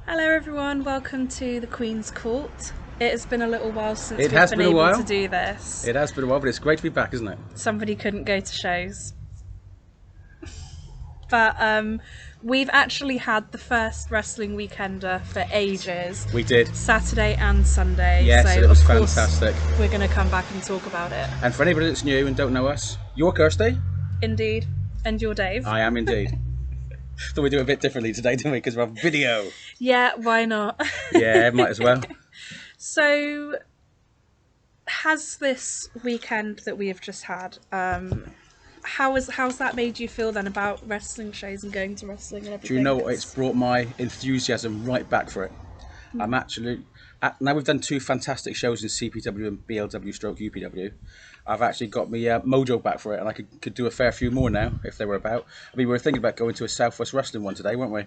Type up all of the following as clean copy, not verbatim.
Hello everyone, welcome to the Queen's Court. It has been a little while since It we've has been been a able while. to do this. It has been a while, but it's great to be back, isn't it? Somebody couldn't go to shows. But we've actually had the first wrestling weekender for ages. We did. Saturday and Sunday. Yes, so and it was of course fantastic. we're going to come back and talk about it. And for anybody that's new and don't know us, you're Kirsty. Indeed. And you're Dave. I am indeed. Thought we'd do it a bit differently today, didn't we? Because we're on video. Yeah, why not? Yeah, might as well. So, has this weekend that we have just had, how's that made you feel then about wrestling shows and going to wrestling and everything? Do you know what? It's brought my enthusiasm right back for it. I'm actually... Now we've done two fantastic shows in CPW and BLW stroke UPW. I've actually got my mojo back for it, and I could do a fair few more now if they were about. I mean, we were thinking about going to a Southwest Wrestling one today, weren't we?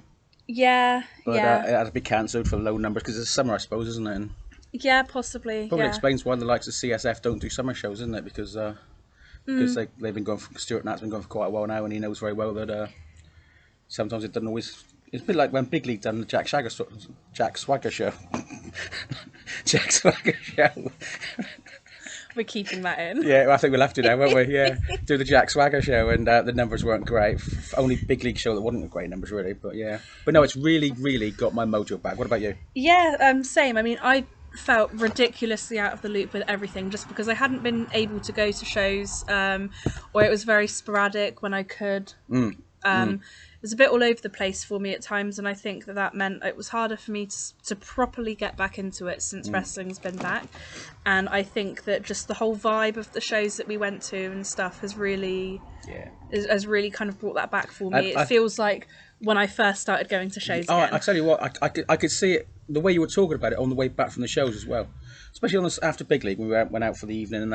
Yeah, But yeah. it had to be cancelled for low numbers because it's summer, I suppose, isn't it? And Yeah, possibly. probably Yeah. explains why the likes of CSF don't do summer shows, isn't it? Because they've been going for, Stuart Natt's been going for quite a while now, and he knows very well that sometimes it doesn't always. It's a bit like when Big League done the Jack Swagger show. Jack Swagger show. We're keeping that in. Yeah, well, I think we'll have to now, won't we? Yeah, do the Jack Swagger show, and the numbers weren't great. Only Big League show that wasn't great numbers, really. But yeah, but no, it's really, really got my mojo back. What about you? Yeah, same. I mean, I felt ridiculously out of the loop with everything just because I hadn't been able to go to shows, or it was very sporadic when I could. It was a bit all over the place for me at times, and I think that meant it was harder for me to properly get back into it since wrestling's been back. And I think that just the whole vibe of the shows that we went to and stuff has really has really kind of brought that back for me. It feels like when I first started going to shows again. I tell you what, I could see it the way you were talking about it on the way back from the shows as well, especially on this, after Big League when we went out for the evening and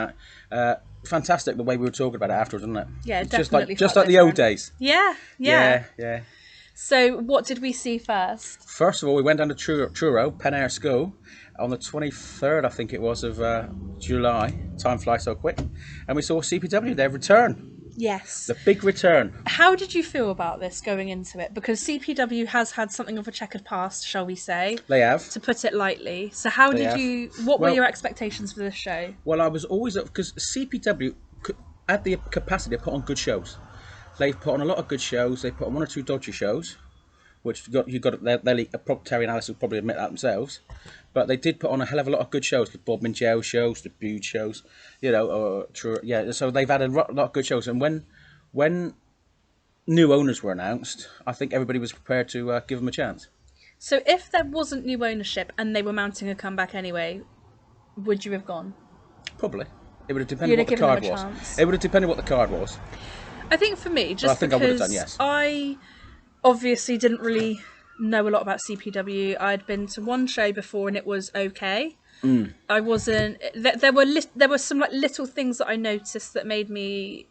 that. Fantastic the way we were talking about it afterwards, wasn't it? Yeah, definitely. Just felt like the old different. days. Yeah. Yeah. So what did we see first? First of all, we went down to Truro, Pen Air School, on the 23rd, I think it was, of July. Time flies so quick. And we saw CPW, their return. Yes. The big return. How did you feel about this going into it? Because CPW has had something of a checkered past, shall we say? They have. To put it lightly. So how did you... What were your expectations for this show? Well, I was always... Because CPW had the capacity to put on good shows. They've put on a lot of good shows. They put on one or two dodgy shows, which you got Terry and Alice will probably admit that themselves. But they did put on a hell of a lot of good shows, the Bob Mingell shows, the Bude shows, So they've had a lot of good shows. And when new owners were announced, I think everybody was prepared to give them a chance. So if there wasn't new ownership and they were mounting a comeback anyway, would you have gone? Probably. It would have depended what the card was. It would have depended what the card was. I think for me, just because I would have done, yes. I obviously didn't really know a lot about CPW. I'd been to one show before and it was okay. I wasn't. There were some like little things that I noticed that made me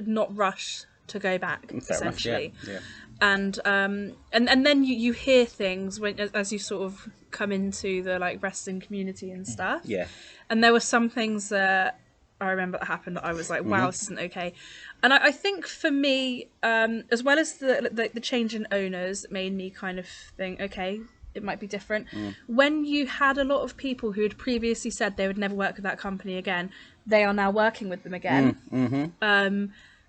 not rush to go back. Fair essentially, enough, and then you hear things as you sort of come into the like wrestling community and stuff. Yeah. And there were some things that I remember that happened that I was like, wow, this isn't okay. And I think for me, as well as the change in owners made me kind of think, okay, it might be different. When you had a lot of people who had previously said they would never work with that company again, they are now working with them again.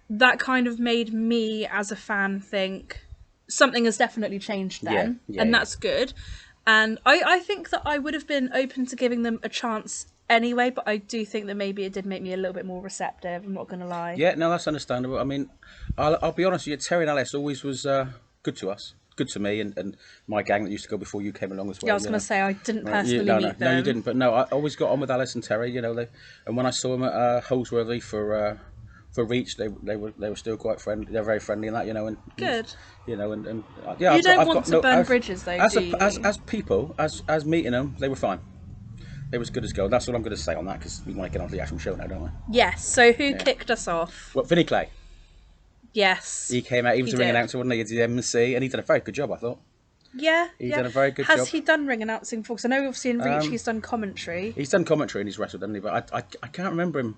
That kind of made me as a fan think something has definitely changed then, and that's good. And I think that I would have been open to giving them a chance anyway, but I do think that maybe it did make me a little bit more receptive. I'm not going to lie. Yeah, no, that's understandable. I mean, I'll be honest with you, Terry and Alice always was good to us. Good to me and my gang that used to go before you came along as well. Yeah, I was going to say, I didn't personally meet them. No, you didn't. But no, I always got on with Alice and Terry, and when I saw them at Holsworthy for Reach, they were still quite friendly. They're very friendly and that, and good. You don't want to burn bridges though, do you? As people, as meeting them, they were fine. It was good as gold. That's all I'm going to say on that because we want to get on to the actual show now, don't we? Yes. So who kicked us off? Well, Vinny Clay. Yes. He came out. He was a ring announcer, wasn't he? He did the MC, and he did a very good job, I thought. Yeah. He did a very good job. Has he done ring announcing before? Because I know obviously in Reach he's done commentary. He's done commentary and he's wrestled, hasn't he? But I can't remember him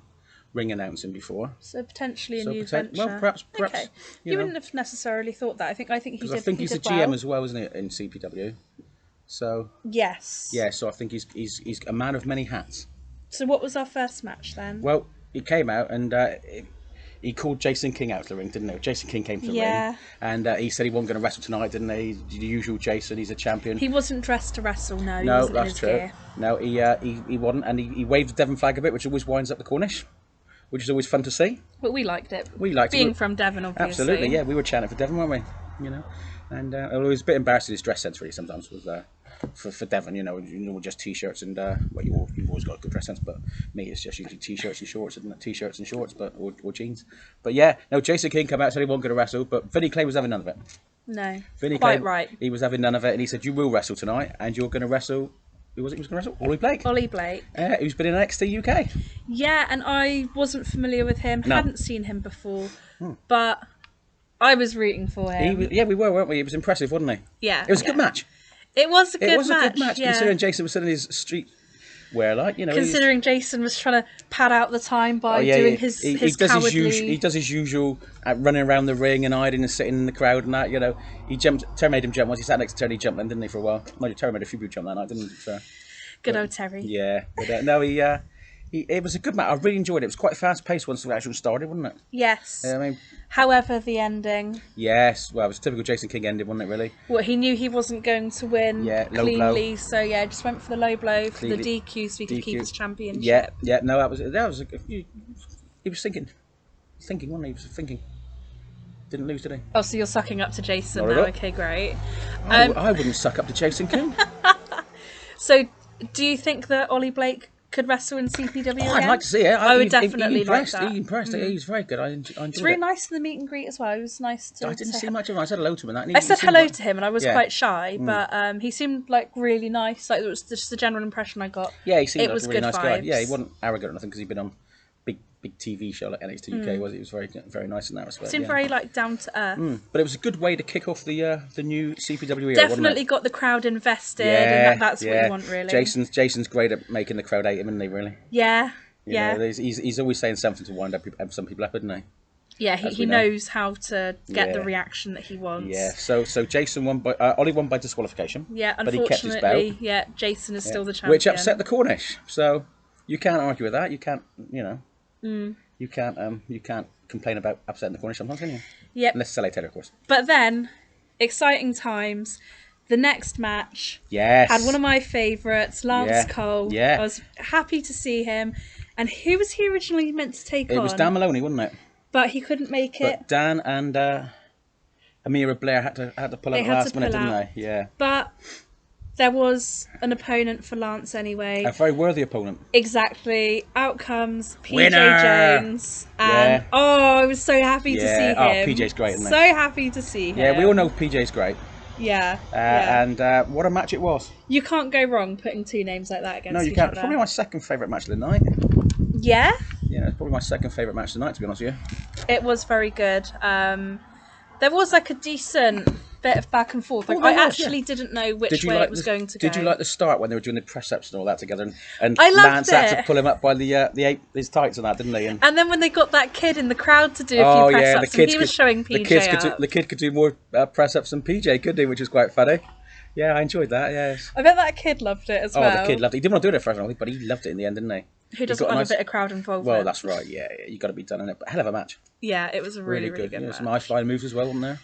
ring announcing before. So potentially a new venture. Well, perhaps. Okay. You wouldn't have necessarily thought that. I think he did. I think he's a GM well. As well, isn't he, in CPW? So Yes. yeah, so I think he's a man of many hats. So what was our first match then? Well, he came out and he called Jason King out to the ring, didn't he? Jason King came to the ring, Yeah. and he said he wasn't going to wrestle tonight, didn't he? The usual Jason, he's a champion. He wasn't dressed to wrestle, no. He No, wasn't in that's his true. gear. No, he wasn't, and he waved the Devon flag a bit, which always winds up the Cornish, which is always fun to see. But we liked it. We liked it. Being from Devon, obviously. Absolutely, yeah, we were chanting for Devon, weren't we? You know, and it was a bit embarrassing his dress sense really sometimes with for Devon, just t-shirts and well, you've always got a good dress sense, but me it's just usually t-shirts and shorts, and t-shirts and shorts, but or jeans. But yeah, no, Jason King came out, said he wasn't going to wrestle, but Vinny Clay was having none of it. No, Vinny quite Clay, right. he was having none of it, and he said, "You will wrestle tonight, and you're going to wrestle." Who was it? He was going to wrestle Ollie Blake. Ollie Blake. Who's been in NXT UK. Yeah, and I wasn't familiar with him. No. Hadn't seen him before, but I was rooting for him. We were, weren't we? It was impressive, wasn't he? Yeah, It was a good match. It was a good match. It was a good match, yeah. considering Jason was still in his street wear, like, Considering Jason was trying to pad out the time by doing his cowardly... He does his usual running around the ring and hiding and sitting in the crowd and that, He jumped, Terry made him jump once. He sat next to Terry, he jumped then, didn't he, for a while? Mind you, Terry made a few people jump that night, didn't he? So, Good old Terry. Yeah. But, no, it was a good match. I really enjoyed it. It was quite fast-paced once the actual started, wasn't it? Yes. I mean... However, the ending... Yes, well, it was a typical Jason King ending, wasn't it, really? Well, he knew he wasn't going to win cleanly, so yeah, just went for the low blow, for the DQ, so he could keep his championship. Yeah, no, that was he was thinking, wasn't he? He was thinking. Didn't lose, did he? Oh, so you're sucking up to Jason Not at now, all. okay, great. I wouldn't suck up to Jason King. So, do you think that Ollie Blake could wrestle in CPW again? I'd like to see it. I would definitely like that. He impressed. He's very good. I enjoyed It's really it. nice in the meet and greet as well. It was nice to... I didn't see much of him. I said hello to him and that. I said hello to him and I was Yeah. quite shy, but he seemed like really nice. Like, it was just the general impression I got. Yeah, he seemed It like was a really good nice guy. vibes. Yeah, he wasn't arrogant or nothing because he'd been on big TV show like NXT UK. Was he? He was very nice in that respect. Seemed yeah. very like down to earth. But it was a good way to kick off the new CPW era. Definitely wasn't it? got the crowd invested, and that's what you want, really. Jason's great at making the crowd hate him, isn't he? Really. Yeah, You yeah, know, he's always saying something to wind up some people up, isn't he? yeah. as He we know. knows how to get the Yeah. reaction that he wants. Yeah. So Jason won by Ollie won by disqualification. Yeah, but he kept his belt, unfortunately, yeah, Jason is still the champion. which upset the Cornish. So you can't argue with that. You can't, you can't complain about upsetting the Cornish sometimes, can you? Yep. Unless it's LA Taylor, of course. But then, exciting times. The next match Yes. had one of my favourites, Lance Yeah. Cole. Yeah. I was happy to see him. And who was he originally meant to take on? It was Dan Maloney, wasn't it? But he couldn't make it. But Dan and Amira Blair had to pull They out had last to minute, pull didn't out. they? Yeah. But there was an opponent for Lance anyway. A very worthy opponent. Exactly. Out comes PJ Winner! Jones. And Yeah. I was so happy to see him. Oh, PJ's great, isn't he? So happy to see him. Yeah, we all know PJ's great. Yeah. yeah. And what a match it was. You can't go wrong putting two names like that against No, you each can't. other. It's probably my second favourite match of the night. Yeah, Yeah, it's probably my second favourite match of the night, to be honest with you. it was very good. There was like a decent bit of back and forth. Like, Oh, there I was, actually yeah. didn't know which way it was going to go. Did you like the start when they were doing the press ups and all that together? And I loved Lance had to it. pull him up by his tights and that, didn't he? And And then when they got that kid in the crowd to do a few press ups, and he was showing PJ up. the kid could do more press ups than PJ, couldn't he? Which was quite funny. Yeah, I enjoyed that. Yes. I bet that kid loved it as Oh, well. the kid loved it. He didn't want to do it at first, I don't think, but he loved it in the end, didn't he? Who doesn't got a want nice- a bit of crowd involvement? Well, that's right. Yeah, you got to be done in it. But hell of a match. Yeah, it was a really, really good Yeah, match. some high flying moves as well, wasn't there?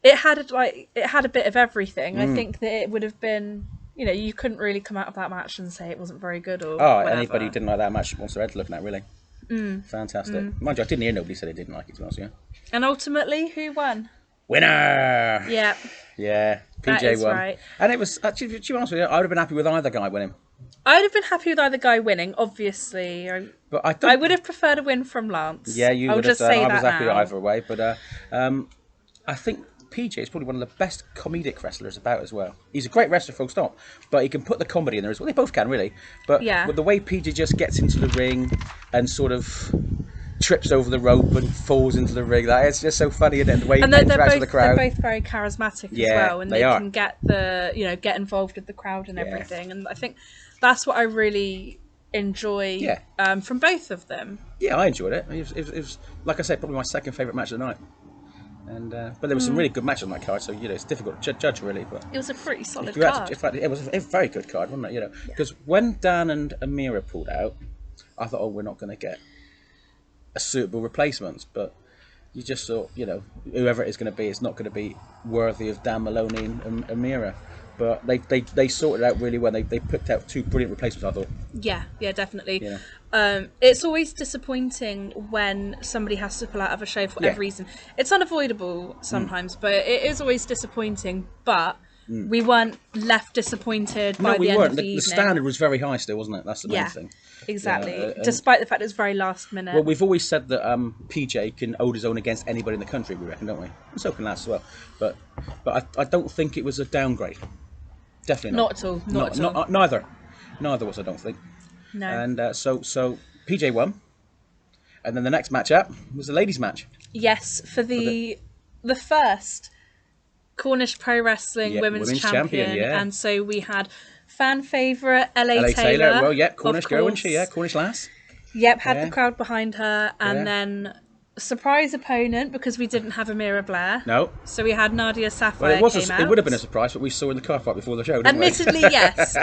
It had a bit of everything. Mm. I think that it would have been, you couldn't really come out of that match and say it wasn't very good or Oh, whatever. anybody who didn't like that match wants their head looking at, really. Fantastic. Mind you, I didn't hear nobody said they didn't like it, to be honest with you. And ultimately, who won? Winner! Yeah, Yeah, That PJ is won. right. And it was, actually, to be honest with you, I would have been happy with either guy winning. I would have been happy with either guy winning. Obviously, But I don't. I would have preferred a win from Lance. Yeah, you I'll would just have done. say I was that happy now. either way. But I think PJ is probably one of the best comedic wrestlers about as well. He's a great wrestler, full stop. But he can put the comedy in there as well. They both can, really. But Yeah. with the way PJ just gets into the ring and sort of trips over the rope and falls into the ring, it's just so funny, isn't it? The way he And they're interacts with the crowd. both very charismatic as Yeah, well, and they they are. can get get involved with the crowd and Yeah. everything. And I think that's what I really enjoy Yeah. from both of them. Yeah, I enjoyed it. It was, like I said, probably my second favourite match of the night. And but there was some really good matches on that card, so it's difficult to judge really. But It was a pretty solid if you had card. to, in fact, it was a very good card, wasn't it? Yeah. Because when Dan and Amira pulled out, I thought, oh, we're not going to get a suitable replacement. But you just thought, whoever it is going to be, it's not going to be worthy of Dan Maloney and Amira. But they sorted it out really well. They picked out two brilliant replacements, I thought. Yeah, definitely. Yeah. It's always disappointing when somebody has to pull out of a show for whatever reason. It's unavoidable sometimes, but it is always disappointing. But we weren't left disappointed by the end of the evening. The standard was very high still, wasn't it? That's the main thing. Exactly. Despite the fact it was very last minute. Well, we've always said that PJ can hold his own against anybody in the country, we reckon, don't we? And so can Lance as well. But I don't think it was a downgrade. Definitely not. Not at all. Neither was, I don't think. No. And so PJ won. And then the next match up was the ladies' match. Yes, for the first Cornish Pro Wrestling Women's Champion. Yeah. And so we had fan favourite LA Taylor. Well, yeah, Cornish girl, wasn't she? Yeah, Cornish lass. Yep, had the crowd behind her. And then surprise opponent, because we didn't have Amira Blair. No. So we had Nadia Sapphire. Well, it would have been a surprise, but we saw in the car park before the show, didn't Admittedly, yes.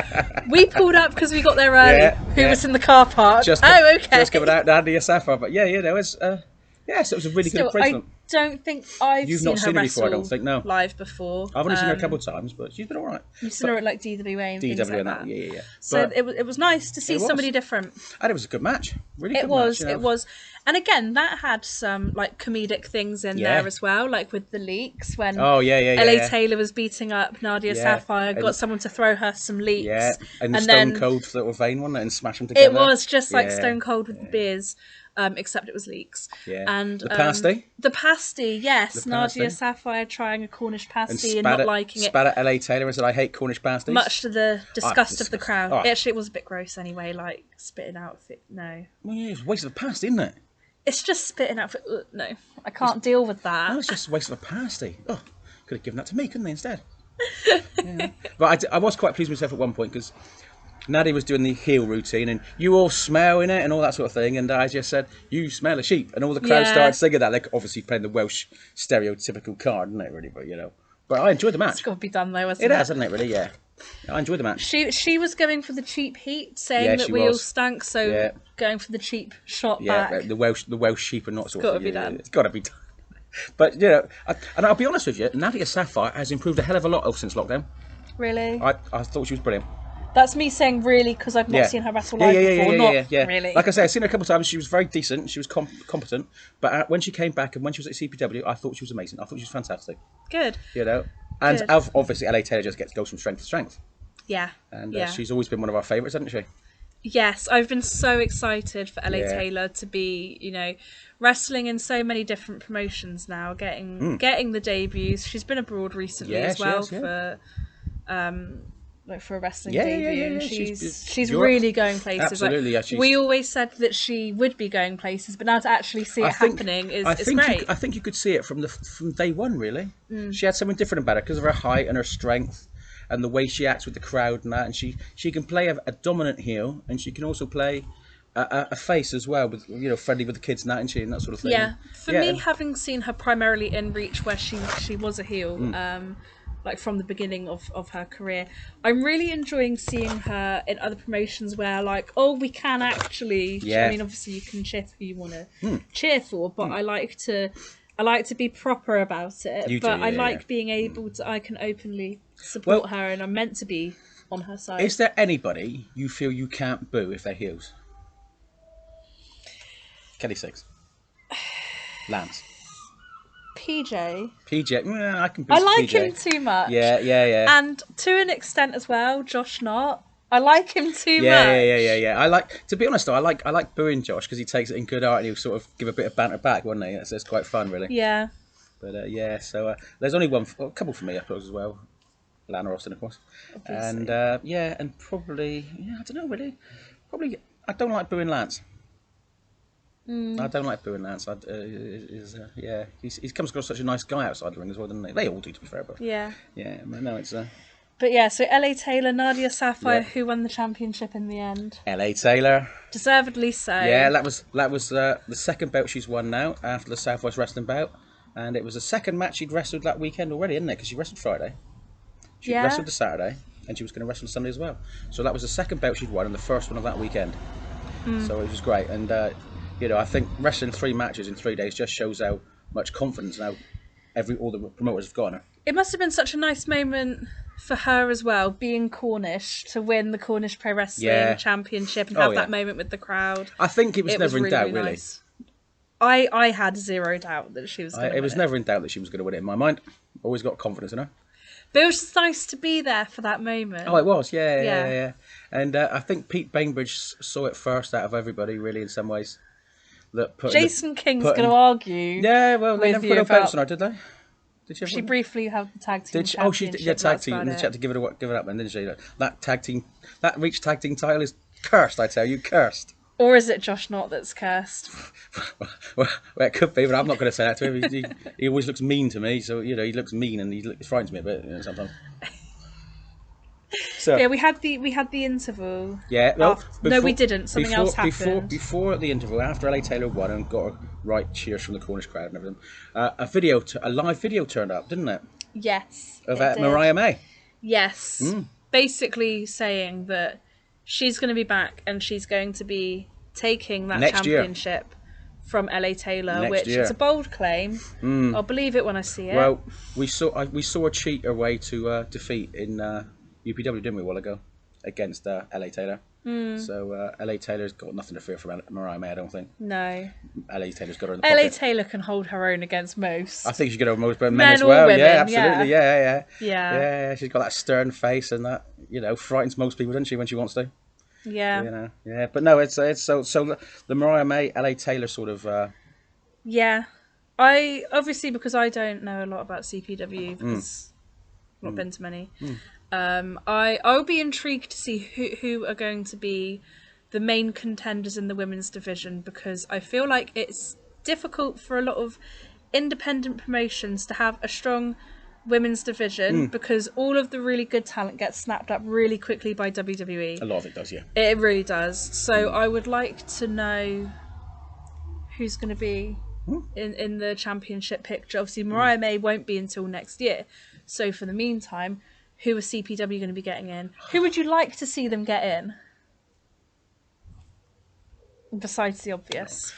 We pulled up because we got there early. Who was in the car park? Okay. Just coming out, Nadia Sapphire. But there was... so it was a really good replacement. I don't think You've not seen her wrestle before, I don't think, no. live before. I've only seen her a couple of times, but she's been all right. You've seen her at like DWA and things like that. Yeah. So it was nice to see somebody different. And it was a good match. Really good match. It was. And again, that had some like comedic things in there as well, like with the leaks when LA Taylor was beating up Nadia Sapphire, got someone to throw her some leaks. Yeah, and Stone Cold sort of vein, wasn't it? And smash them together. It was just like Stone Cold with the beers. Except it was leeks. Yeah. And the pasty? The pasty, yes. Nadia Sapphire trying a Cornish pasty and not liking it. Spat at LA Taylor and said, I hate Cornish pasties. Much to the disgust of the crowd. Actually, it was a bit gross anyway, like spitting out. No. Well, yeah, it's a waste of a pasty, isn't it? It's just spitting out. No, I can't deal with that. No, it's just a waste of a pasty. Oh, could have given that to me, couldn't they, instead? But I was quite pleased with myself at one point because Nadia was doing the heel routine and you all smell in it and all that sort of thing, and I just said, you smell a sheep, and all the crowd started singing that. They're obviously playing the Welsh stereotypical card, isn't it, really? But I enjoyed the match. It's got to be done though, hasn't it? It has, hasn't it, really? Yeah. I enjoyed the match. She was going for the cheap heat, saying that we all stank, so going for the cheap shot back. Yeah, the Welsh sheep are not sort of... It's got to be done. It's got to be done. But, and I'll be honest with you, Nadia Sapphire has improved a hell of a lot since lockdown. Really? I thought she was brilliant. That's me saying really because I've not seen her wrestle live before. Yeah. Really. Like I say, I've seen her a couple of times. She was very decent. She was competent. But when she came back and when she was at CPW, I thought she was amazing. I thought she was fantastic. Good. And obviously LA Taylor just goes from strength to strength. Yeah. And she's always been one of our favourites, hasn't she? Yes, I've been so excited for LA Taylor to be, wrestling in so many different promotions now, getting the debuts. She's been abroad recently as well for a wrestling debut, and she's really going places. Absolutely, we always said that she would be going places, but now to actually see it happening is great. I think you could see it from day one. Really, she had something different about her because of her height and her strength. And the way she acts with the crowd and that, and she can play a dominant heel, and she can also play a face as well, with friendly with the kids and that, and that sort of thing. Yeah, for me, having seen her primarily in Reach, where she was a heel, like from the beginning of her career, I'm really enjoying seeing her in other promotions where we can actually. I mean, obviously you can cheer for who you want to cheer for, but I like to be proper about it. I like being able to. I can openly support her, and I'm meant to be on her side. Is there anybody you feel you can't boo if they're heels? Kelly Six, Lance, PJ. I can boo. I like PJ. him too much. Yeah. And to an extent as well, Josh Knott. I like him too much. Yeah. I like, to be honest though, I like booing Josh because he takes it in good art and he'll sort of give a bit of banter back, wouldn't he? It's quite fun, really. Yeah. But so there's only a couple for me, I suppose, as well. Lana Austin, of course. Obviously. And probably, I don't know really. Probably, I don't like booing Lance. I don't like booing Lance. He comes across such a nice guy outside the ring as well, doesn't he? They all do, to be fair, but yeah. No, it's. But yeah, so LA Taylor, Nadia Sapphire, who won the championship in the end. LA Taylor, deservedly so. Yeah, that was the second belt she's won now after the Southwest Wrestling bout. and it was the second match she'd wrestled that weekend already, isn't it? Because she wrestled Friday, she'd Yeah. wrestled the Saturday, and she was going to wrestle Sunday as well. So that was the second belt she'd won and the first one of that weekend. So it was great, and you know, I think wrestling 3 matches in 3 days just shows how much confidence now all the promoters have got in her. It must have been such a nice moment for her as well, being Cornish, to win the Cornish Pro Wrestling Championship and have that moment with the crowd. I think it was never in doubt, really. Nice. I had zero doubt that she was going to win it was never in doubt that she was going to win it in my mind. Always got confidence in her. But it was just nice to be there for that moment. Oh, it was, yeah. And I think Pete Bainbridge saw it first out of everybody, really, in some ways. Jason King's going to argue. Yeah, well, they never put no belts on her, did they? Did she briefly had the tag team. She tag team, and they had to give it up, then, didn't she? That Reach tag team title is cursed, I tell you, cursed. Or is it Josh Knott that's cursed? well, it could be, but I'm not going to say that to him. He always looks mean to me, so you know he looks mean and he frightens me a bit, you know, sometimes. So yeah, we had the interval. Yeah, no, we didn't. Something else happened before the interval. After LA Taylor won and got a right cheers from the Cornish crowd and everything, a live video turned up, didn't it? Yes. Of Mariah May. Yes. Basically saying that she's going to be back and she's going to be taking that championship from LA Taylor, which is a bold claim. I'll believe it when I see it. Well, we saw a cheat her way to defeat in UPW, didn't we, a while ago, against LA Taylor. So LA Taylor's got nothing to fear from Mariah May, I don't think. No. LA Taylor's got her in the pocket. LA Taylor can hold her own against most. I think she can hold most, but men as well. Women, yeah, absolutely. Yeah. Yeah. She's got that stern face and that, you know, frightens most people, doesn't she, when she wants to? Yeah. You know. Yeah. But no, it's so the Mariah May, LA Taylor sort of. Yeah. I obviously, because I don't know a lot about CPW because I've not been to many. I'll be intrigued to see who are going to be the main contenders in the women's division, because I feel like it's difficult for a lot of independent promotions to have a strong women's division because all of the really good talent gets snapped up really quickly by WWE. A lot of it does, yeah. It really does. So I would like to know who's going to be in the championship picture. Obviously, Mariah May won't be until next year. So for the meantime, who are CPW going to be getting in? Who would you like to see them get in? Besides the obvious.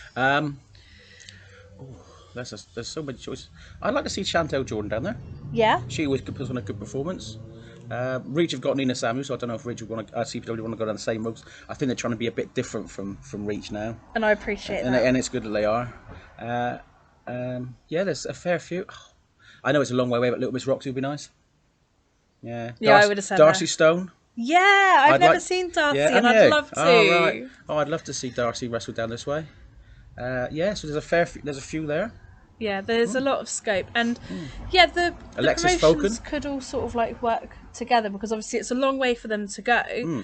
There's so many choices. I'd like to see Chantel Jordan down there. Yeah. She always puts on a good performance. Reach have got Nina Samu, so I don't know if Reach would want to, CPW want to go down the same routes. I think they're trying to be a bit different from Reach now. And I appreciate that. And it's good that they are. Yeah, there's a fair few. I know it's a long way away, but Little Miss Roxy would be nice. Yeah. Yeah, I would have said Darcy Stone. Yeah, I've never seen Darcy, and I'd love to. Oh, right. Oh, I'd love to see Darcy wrestle down this way. Yeah, so there's a few there. Yeah, there's a lot of scope, and yeah, the Alexis promotions Falcon could all sort of like work together, because obviously it's a long way for them to go,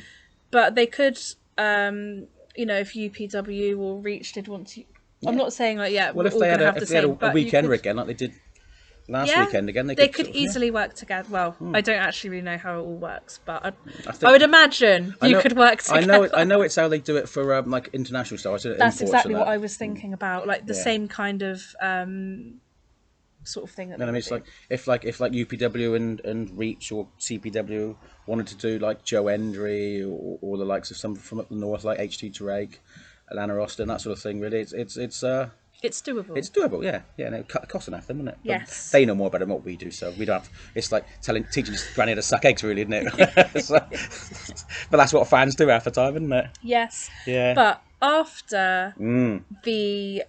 but they could, you know, if UPW or Reach did want to. I'm not saying like well, if they had a weekend again like they did last weekend again, they could easily work together. Well, I don't actually really know how it all works, but I would imagine you could work together. I know it's how they do it for like international stars. That's exactly what I was thinking about, like the same kind of sort of thing. That I mean, it's like if UPW and Reach or CPW wanted to do like Joe Hendry or the likes of some from up the north like HT Drake, Alana Austin, that sort of thing. Really, it's doable. It's doable, yeah. And it costs enough, doesn't it? Yes. But they know more about it than what we do, so we don't have. It's like teaching Granny to suck eggs, really, isn't it? But that's what fans do half the time, isn't it? Yes. Yeah. But after the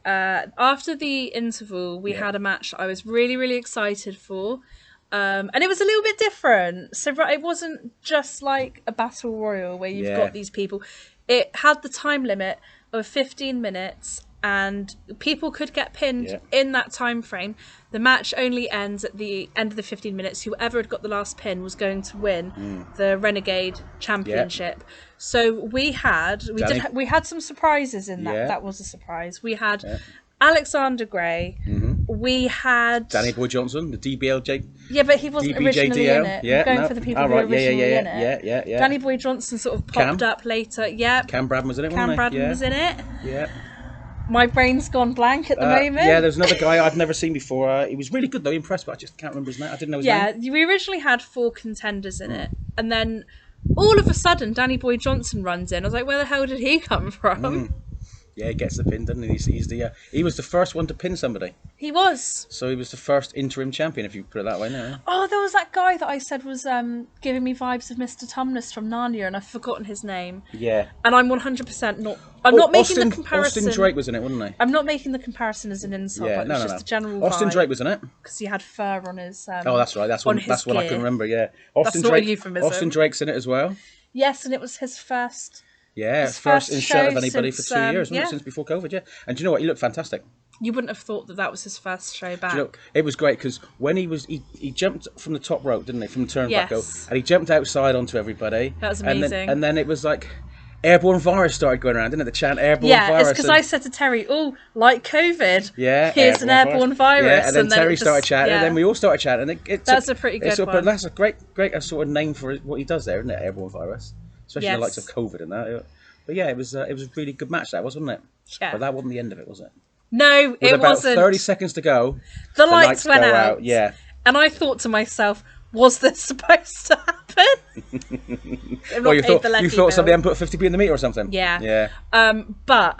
interval, we had a match that I was really, really excited for. And it was a little bit different. So it wasn't just like a battle royal where you've got these people. It had the time limit of 15 minutes. And people could get pinned in that time frame. The match only ends at the end of the 15 minutes. Whoever had got the last pin was going to win the Renegade Championship. So we had some surprises in that. That was a surprise. We had Alexander Gray. We had Danny Boy Johnson, the DBLJ. Yeah, but he wasn't originally in it. Yeah, going for the people who were originally in it. Yeah. Danny Boy Johnson sort of popped up later. Yeah. Cam Bradman was in it. Cam Bradman was in it. Yeah. My brain's gone blank at the moment. Yeah, there's another guy I've never seen before. He was really good though, impressed, but I just can't remember his name. I didn't know his name. We originally had 4 contenders in it, and then all of a sudden, Danny Boy Johnson runs in. I was like, where the hell did he come from? Yeah, he gets the pin, doesn't he? He was the first one to pin somebody. He was. So he was the first interim champion, if you put it that way now. Oh, there was that guy that I said was giving me vibes of Mr. Tumnus from Narnia, and I've forgotten his name. Yeah. And I'm 100% not... I'm not making the comparison... Austin Drake was in it, wasn't he? I'm not making the comparison as an insult, but it was just a general Austin vibe. Drake was in it. Because he had fur on his... oh, that's right. That's one I can remember, yeah. Austin That's Drake, not a euphemism. Austin Drake's in it as well. Yes, and it was his first... Yeah, his first in shot of anybody since, for 2 years, wasn't it? Since before COVID, yeah. And do you know what? He looked fantastic. You wouldn't have thought that was his first show back. Do you know, it was great because when he jumped from the top rope, didn't he, from the turnbuckle, Yes. and he jumped outside onto everybody. That was amazing. And then it was like airborne virus started going around, didn't it? The chant airborne virus. Yeah, it's because I said to Terry, "Oh, like COVID. Yeah, here's an airborne virus." Yeah, and then Terry started chatting, and then we all started chatting. And that's a pretty good one. But that's a great sort of name for what he does there, isn't it? Airborne virus, especially in the likes of COVID and that. But yeah, it was a really good match, that wasn't it? Yeah. But that wasn't the end of it, was it? No, it about wasn't. 30 seconds to go. The lights went go out. Yeah. And I thought to myself, was this supposed to happen? Well, you thought somebody hadn't put 50p in the meter or something? Yeah. Yeah. But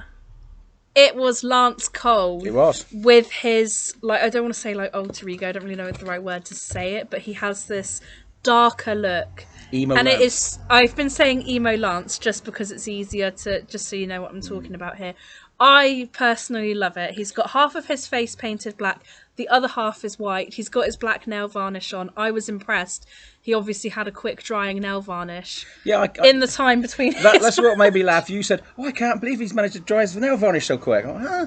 it was Lance Cole. It was. With his, like, I don't want to say like alter ego, I don't really know the right word to say it, but he has this darker look. Emo and Lance. It is, I've been saying emo Lance just because it's easier to, just so you know what I'm talking about here. I personally love it. He's got half of his face painted black, the other half is white. He's got his black nail varnish on. I was impressed. He obviously had a quick drying nail varnish. Yeah, in the time between. That's what made me laugh. You said, "Oh, I can't believe he's managed to dry his nail varnish so quick." I'm like, huh?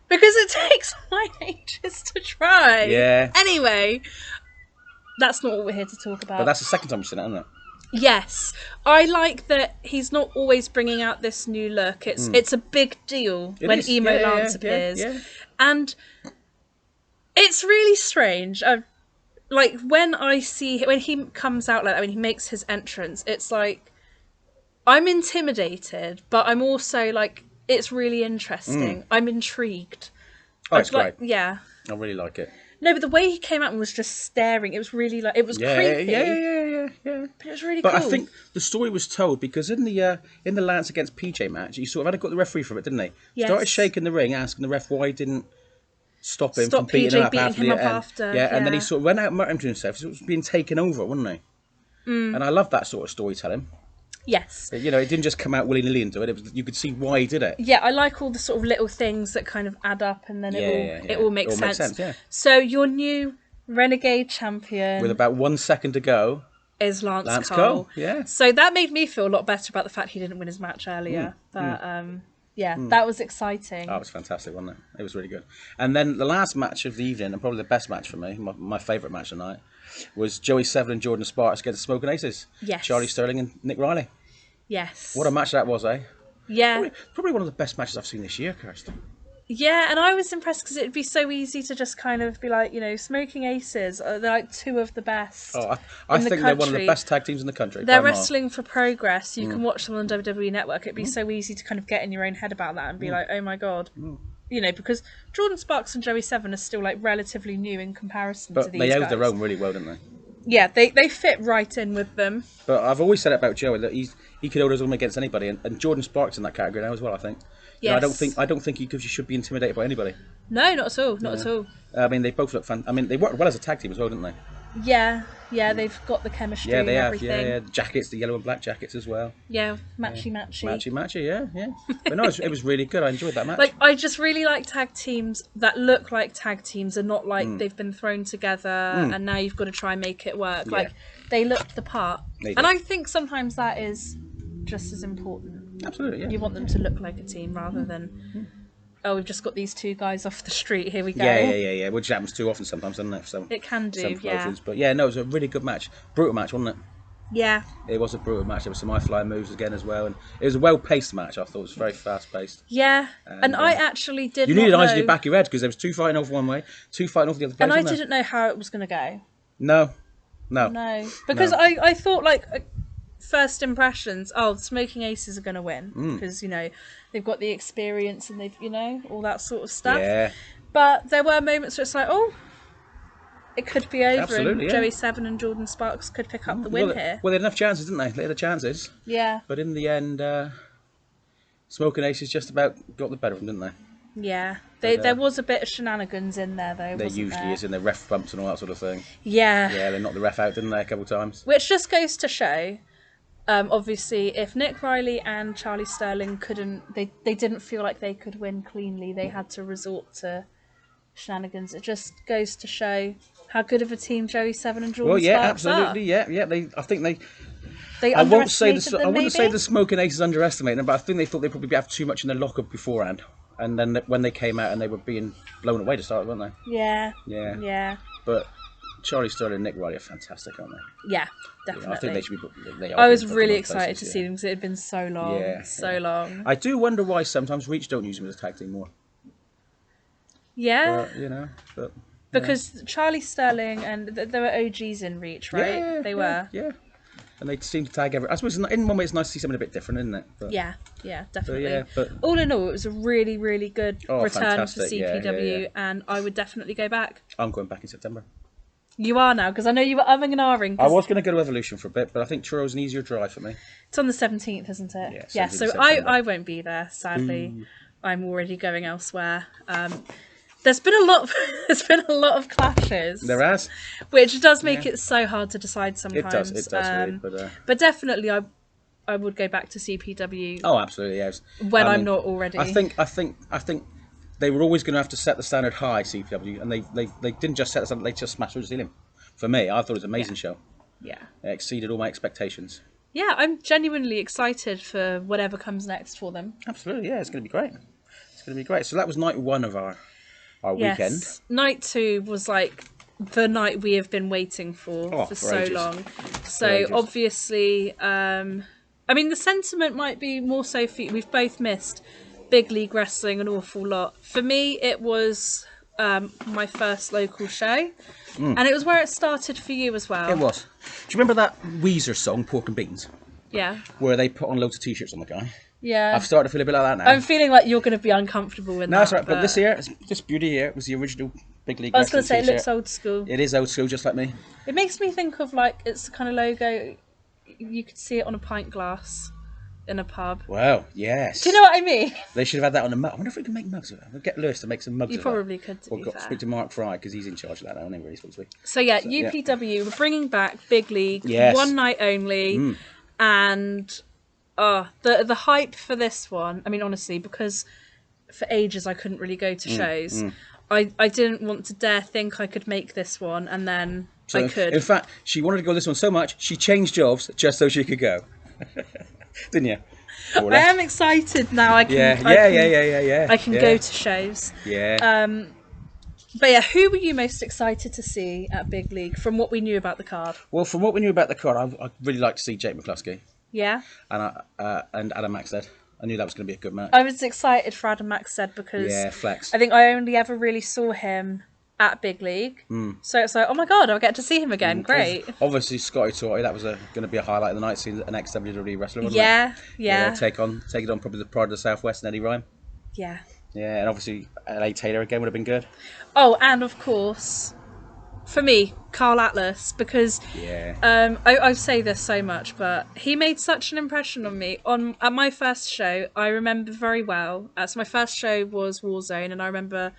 Because it takes ages to dry. Yeah. Anyway, that's not what we're here to talk about. But that's the second time we've seen it, isn't it? Yes, I like that he's not always bringing out this new look. It's a big deal when emo Lance appears, and it's really strange. Like when he comes out like that, when he makes his entrance, it's like I'm intimidated, but I'm also like it's really interesting. I'm intrigued. Oh, it's great. Yeah, I really like it. No, but the way he came out and was just staring, it was really like it was creepy. Yeah. But it was really cool. But I think the story was told because in the Lance against PJ match, he sort of had got the referee from it, didn't he? Yes. Started shaking the ring, asking the ref why he didn't stop him from beating him up after. Yeah, and then he sort of went out muttering to himself. So it was being taken over, wasn't he? And I love that sort of storytelling. Yes. You know, it didn't just come out willy-nilly into it. You could see why he did it. Yeah, I like all the sort of little things that kind of add up and then it all makes sense. Makes sense, yeah. So your new Renegade champion... With about 1 second to go... is Lance Cole. Yeah. So that made me feel a lot better about the fact he didn't win his match earlier. That was exciting. Oh, it was fantastic, wasn't it? It was really good. And then the last match of the evening, and probably the best match for me, my favourite match of the night, was Joey Severn and Jordan Sparks against the Smoking Aces. Yes. Charlie Sterling and Nick Riley. Yes. What a match that was, eh? Yeah. Probably one of the best matches I've seen this year, Kirsten. Yeah, and I was impressed because it'd be so easy to just kind of be like, Smoking Aces are like two of the best. Oh, I think they're one of the best tag teams in the country. They're wrestling for progress. You can watch them on the WWE Network. It'd be so easy to kind of get in your own head about that and be like, oh my god. Because Jordan Sparks and Joey Severn are still like relatively new in comparison to these guys. But they held their own really well, didn't they? Yeah, they fit right in with them. But I've always said about Joey that he could hold his own against anybody, and Jordan Sparks in that category now as well. I think. Yes. I don't think he should be intimidated by anybody. No, not at all. Not at all. I mean, they both look fun. I mean, they worked well as a tag team as well, didn't they? Yeah, they've got the chemistry. Yeah, they and have. everything. Yeah, jackets, the yellow and black jackets as well. Yeah, matchy. Yeah. But no, it was really good. I enjoyed that match. Like, I just really like tag teams that look like tag teams and not like they've been thrown together and now you've got to try and make it work. Yeah. Like, they look the part. And I think sometimes that is just as important. Absolutely, yeah. You want them to look like a team rather than... Oh, we've just got these two guys off the street. Here we go. Yeah. Which happens too often sometimes, doesn't it? So, it can do, yeah. But yeah, no, it was a really good match. Brutal match, wasn't it? Yeah. It was a brutal match. There was some high-flying moves again as well. And it was a well-paced match, I thought. It was very fast-paced. Yeah. And I actually did You needed eyes in the back of your head because there was two fighting off one way, two fighting off the other place. And I didn't know how it was going to go. No. Because I thought, like... first impressions, oh, Smoking Aces are going to win Mm. because, you know, they've got the experience and they've, you know, all that sort of stuff. Yeah, But there were moments where it's like, oh, it could be over and absolutely, yeah. Joey Seven and Jordan Sparks could pick up the Well, win here. well, they had enough chances, didn't they? They had the chances. Yeah. But in the end, Smoking Aces just about got the better of them, didn't they? Yeah. But, There was a bit of shenanigans in there, though, there wasn't usually there? is in the ref bumps and all that sort of thing. Yeah. Yeah, they knocked the ref out, didn't they, a couple of times? Which just goes to show, obviously, if Nick Riley and Charlie Sterling they didn't feel like they could win cleanly, they had to resort to shenanigans. It just goes to show how good of a team Joey Seven and Jordan Well, yeah, Sparks absolutely, are. yeah. I think They I won't say underestimated them, I wouldn't say maybe? the Smoking Aces underestimated them, but I think they thought they'd probably have too much in their locker beforehand, and then when they came out and they were being blown away to start, weren't they? Yeah. Yeah. Yeah. But Charlie Sterling and Nick Riley are fantastic, aren't they? Yeah, Yeah, definitely. I think they should be. They are I was being really put excited places, to yeah. see them because it had been so long. Yeah, So yeah. long. I do wonder why sometimes Reach don't use them as a tag team more. Yeah. But, you know, but Because Charlie Sterling and there were OGs in Reach, right? yeah, They yeah, were. yeah. And they seem to tag every. I suppose in one way it's nice to see something a bit different, isn't it? But, Yeah, definitely. yeah, but- all in all, it was a really, really good Oh, return for fantastic, yeah, CPW, yeah. and I would definitely go back. I'm going back in September. You are now, because I know you were umming and ahhing. I was going to go to Evolution for a bit, but I think Turo's an easier drive for me. It's on the 17th, isn't it? Yeah, Yeah. 17th So September. I won't be there. Sadly, I'm already going elsewhere. There's been a lot. There's been a lot of clashes. There has. Which does make it so hard to decide sometimes. It does, really. But definitely, I would go back to CPW Oh, absolutely, yes. when I I'm mean, not already. I think they were always going to have to set the standard high, CPW, and they didn't just set the standard; they just smashed through the ceiling. For me, I thought it was an amazing show. Yeah. It exceeded all my expectations. Yeah, I'm genuinely excited for whatever comes next for them. Absolutely, yeah, it's going to be great. It's going to be great. So that was night one of our weekend. Yes. Night 2 was like the night we have been waiting for For so ages. long. For So ages. obviously, I mean, the sentiment might be more so for you. We've both missed big league wrestling an awful lot. For me, it was my first local show, and it was where it started for you as well. It was. Do you remember that Weezer song, Pork and Beans, Yeah. where they put on loads of T-shirts on the guy? Yeah. I've started to feel a bit like that now. I'm feeling like you're going to be uncomfortable with No, that. that's right. But this year, this beauty here was the original Big League I was going to Wrestling say, it looks T-shirt. old school. It is old school, just like me. It makes me think of like, it's the kind of logo, you could see it on a pint glass in a pub. Wow, yes. Do you know what I mean? They should have had that on the mug. I wonder if we can make mugs of that. We'll get Lewis to make some mugs You of probably that. could, to Or be got fair. speak to Mark Fry, because he's in charge of that now, isn't he, really, supposed to be? So yeah, yeah. UPW, we're bringing back Big League, Yes. one night only, and the hype for this one, I mean, honestly, because for ages I couldn't really go to shows, I didn't want to dare think I could make this one, and then I could. In fact, she wanted to go this one so much, she changed jobs just so she could go. Didn't you? I am excited now. I can, Yeah. I can go to shows. Yeah. But yeah, who were you most excited to see at Big League from what we knew about the card? Well, from what we knew about the card, I'd really like to see Jake McCluskey Yeah, and Adam Maxted. I knew that was going to be a good match. I was excited for Adam Maxted because Yeah, flex. I think I only ever really saw him at Big League. So it's like, oh my god, I'll get to see him again. Great. Obviously, Scotty Torty, that was going to be a highlight of the night, seeing an ex-WWE wrestler, wasn't it? Yeah. You know, take it on probably the Pride of the Southwest and Eddie Rhyme. Yeah. Yeah, and obviously LA Taylor again would have been good. Oh, and of course, for me, Carl Atlas, because Yeah. I say this so much, but he made such an impression on me. At my first show, I remember very well. So my first show was Warzone, and I remember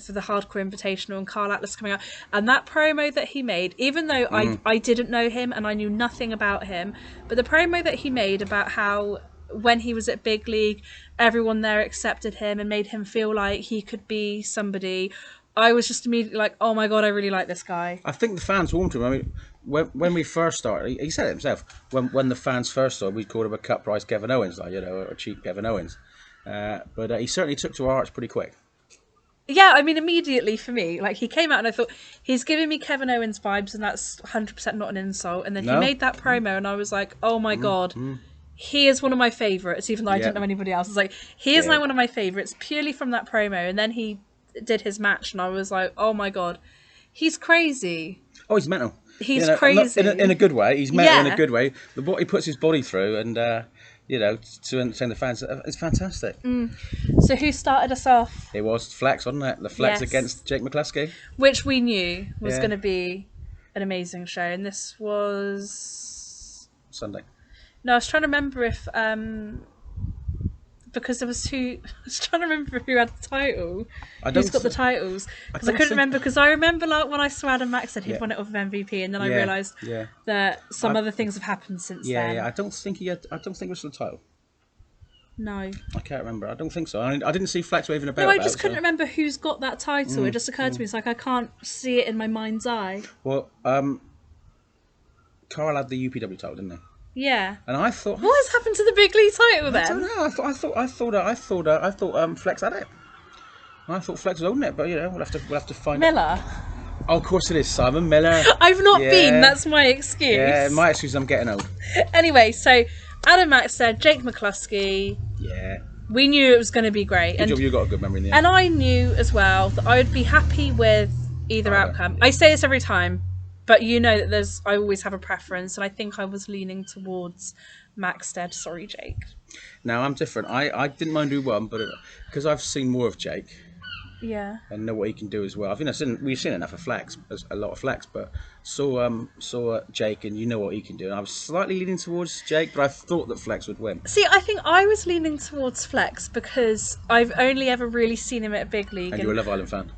for the Hardcore Invitational and Carl Atlas coming out, and that promo that he made, even though I didn't know him and I knew nothing about him, but the promo that he made about how when he was at Big League, everyone there accepted him and made him feel like he could be somebody. I was just immediately like, oh my god, I really like this guy. I think the fans warmed to him. I mean, when we first started, he said it himself. When the fans first started, we called him a cut price Kevin Owens, like, you know, a cheap Kevin Owens. But he certainly took to our hearts pretty quick. Yeah, I mean, immediately for me, like, he came out and I thought, he's giving me Kevin Owens vibes, and that's 100% not an insult. And then he No. made that promo, and I was like, oh my god, he is one of my favourites, even though I didn't know anybody else. It's like, he is now one of my favourites, purely from that promo. And then he did his match, and I was like, oh my god, he's crazy. Oh, he's mental. He's not crazy. in a good way. He's mental in Yeah. a good way. But what he puts his body through, and to entertain the fans, it's fantastic. So who started us off? It was Flex, wasn't it? The Flex Yes. against Jake McCluskey. Which we knew was Yeah. going to be an amazing show, and this was. Sunday. No, I was trying to remember if because there was two. I was trying to remember who had the title. Who's got the titles? Because I couldn't remember. Because I remember like when I saw Adam Mack said he'd won it off of MVP, and then I realised that some other things have happened since then. Yeah. I don't think he had. I don't think it was the title. No. I can't remember. I don't think so. I didn't see Flex waving about. No, I just couldn't remember who's got that title. It just occurred to me. It's like I can't see it in my mind's eye. Well, Carl had the UPW title, didn't he? Yeah. And I thought, What has happened to the big league title then? I don't know. I thought Flex had it. I thought Flex was owning it, but we'll have to find out. Miller. Oh, of course it is Simon Miller. I've not been. That's my excuse. Yeah, my excuse. I'm getting old. Anyway, so Adam Mack said Jake McCluskey. Yeah. We knew it was going to be great. Good job. You got a good memory in the end. And I knew as well that I would be happy with either outcome. I say this every time, but you know that I always have a preference, and I think I was leaning towards Maxted. Sorry, Jake. Now I'm different. I didn't mind who won, but because I've seen more of Jake. Yeah. And know what he can do as well. I think we've seen enough of Flex, a lot of Flex, but saw Jake, and you know what he can do. And I was slightly leaning towards Jake, but I thought that Flex would win. See, I think I was leaning towards Flex because I've only ever really seen him at Big League. And you're a Love Island fan.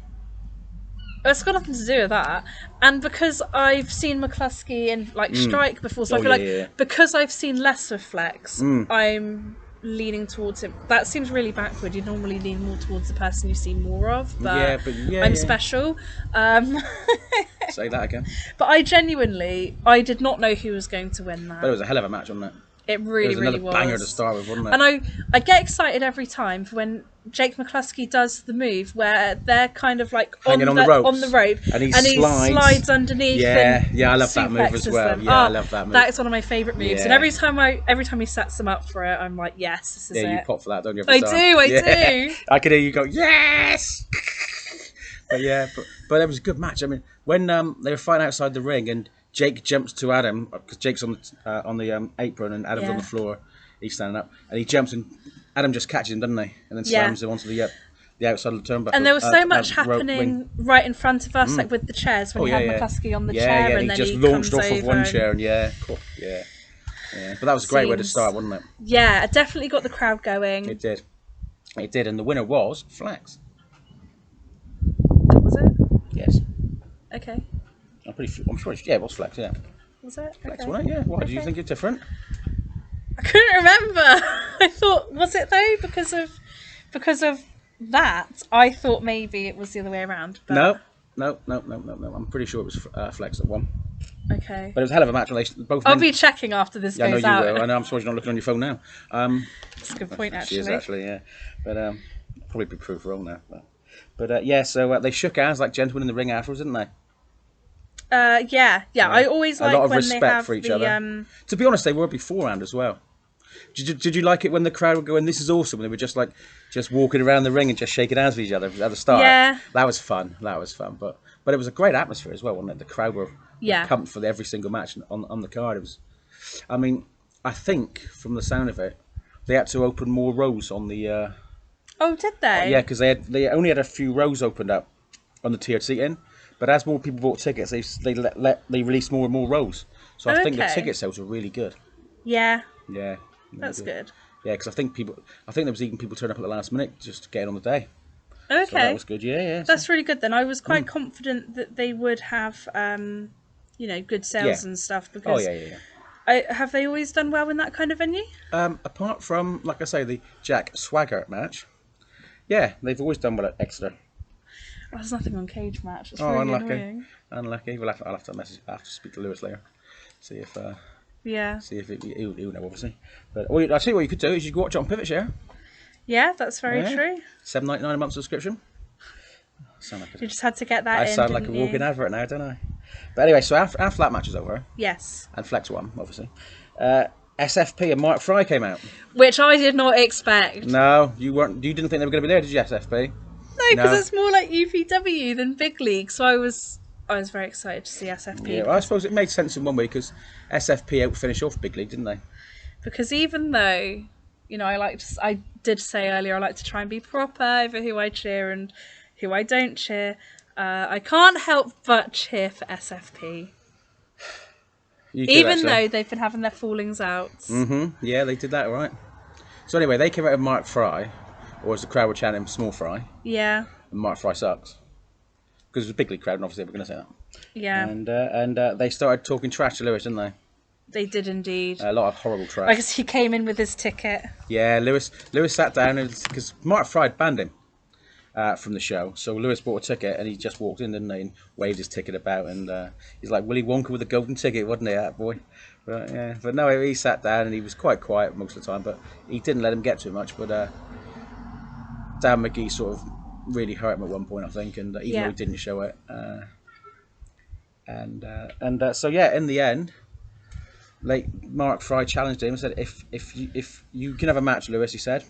It's got nothing to do with that. And because I've seen McCluskey in like Strike before, so I feel because I've seen less of Flex, I'm leaning towards him. That seems really backward. You normally lean more towards the person you see more of, but I'm special. Say that again. But I did not know who was going to win that. But it was a hell of a match, wasn't it? It really, really was. It was Another banger to start with, wasn't it? And I get excited every time for when Jake McCluskey does the move where they're kind of like on the rope, and he slides underneath. Yeah, I love that move as well. Them. Yeah, I love that move. That is one of my favourite moves. Yeah. And every time he sets them up for it, I'm like, yes, this is it. Yeah, you pop for that, don't you? I do. I could hear you go, yes. But it was a good match. I mean, when they were fighting outside the ring and Jake jumps to Adam because Jake's on the apron and Adam's on the floor. He's standing up and he jumps and Adam just catches him, doesn't he? And then slams him onto the outside of the turnbuckle. And there was so much happening right in front of us, like with the chairs when you had McCluskey on the chair, and then he just launched off of one chair, and yeah. But that was a great way to start, wasn't it? Yeah, it definitely got the crowd going. It did, and the winner was Flex. Was it? Yes. Okay. I'm sure. It was Flex. Yeah. Was it? Flex, wasn't it? Yeah. Why do you think it's different? I couldn't remember. I thought, was it though? Because of that, I thought maybe it was the other way around. But... No. I'm pretty sure it was Flex that won. Okay. But it was a hell of a match. I'll be checking after this goes out. I know you will. I know. I'm surprised you're not looking on your phone now. That's a good point, actually. She is actually, yeah. But probably be proved wrong now. But so they shook hands like gentlemen in the ring afterwards, didn't they? Yeah. I always like a lot of when respect they have for each other. To be honest, they were beforehand as well. Did you like it when the crowd were going, "This is awesome"? And they were just walking around the ring and just shaking hands with each other at the start. Yeah, that was fun. But it was a great atmosphere as well, wasn't it? The crowd were pumped for every single match on the card. It was, I mean, I think from the sound of it, they had to open more rows on the. Oh, did they? Yeah, because they only had a few rows opened up on the tiered seating, but as more people bought tickets, they released more and more rows. So I think the ticket sales were really good. Yeah. Yeah. That's good. Yeah, because I think there was even people turning up at the last minute just to get on the day. Okay. So that was good. Yeah. That's really good then. I was quite confident that they would have, good sales and stuff because. Oh yeah. Have they always done well in that kind of venue? Apart from, like I say, the Jack Swagger match, yeah, they've always done well at Exeter. Oh, there's nothing on Cage Match. It's really annoying. Unlucky. I'll have to message. I have to speak to Lewis later. See if. See if he'll know, obviously. But I'll tell you what you could do is you could watch it on Pivot Share. Yeah, that's very true. $7.99 a month subscription. You just had to get that in. I sound like a walking advert now, don't I? But anyway, so after that match is over. Yes. And Flex won, obviously. SFP and Mark Fry came out. Which I did not expect. No, you weren't. You didn't think they were going to be there, did you, SFP? No, because it's more like UPW than Big League. So I was I was very excited to see SFP. Yeah, well, I suppose it made sense in one way because SFP out finish off Big League, didn't they? Because even though, I did say earlier I like to try and be proper over who I cheer and who I don't cheer. I can't help but cheer for SFP. You could Even actually. though they've been having their fallings out. Yeah, they did that right. So anyway, they came out of Mark Fry, or as the crowd were chanting, Small Fry. Yeah. And Mark Fry sucks. Because it was a big league crowd, and obviously they were going to say that. Yeah. And they started talking trash to Lewis, didn't they? They did indeed. A lot of horrible trash. I guess he came in with his ticket. Yeah, Lewis sat down because Mark Fry had banned him from the show. So Lewis bought a ticket and he just walked in, didn't he, and waved his ticket about. And he's like Willy Wonka with a golden ticket, wasn't he, that boy? But no, he sat down and he was quite quiet most of the time. But he didn't let him get too much. But Dan McGee sort of really hurt him at one point, I think, and even though he didn't show it. So yeah, in the end, like Mark Fry challenged him and said, "If you can have a match, Lewis," he said,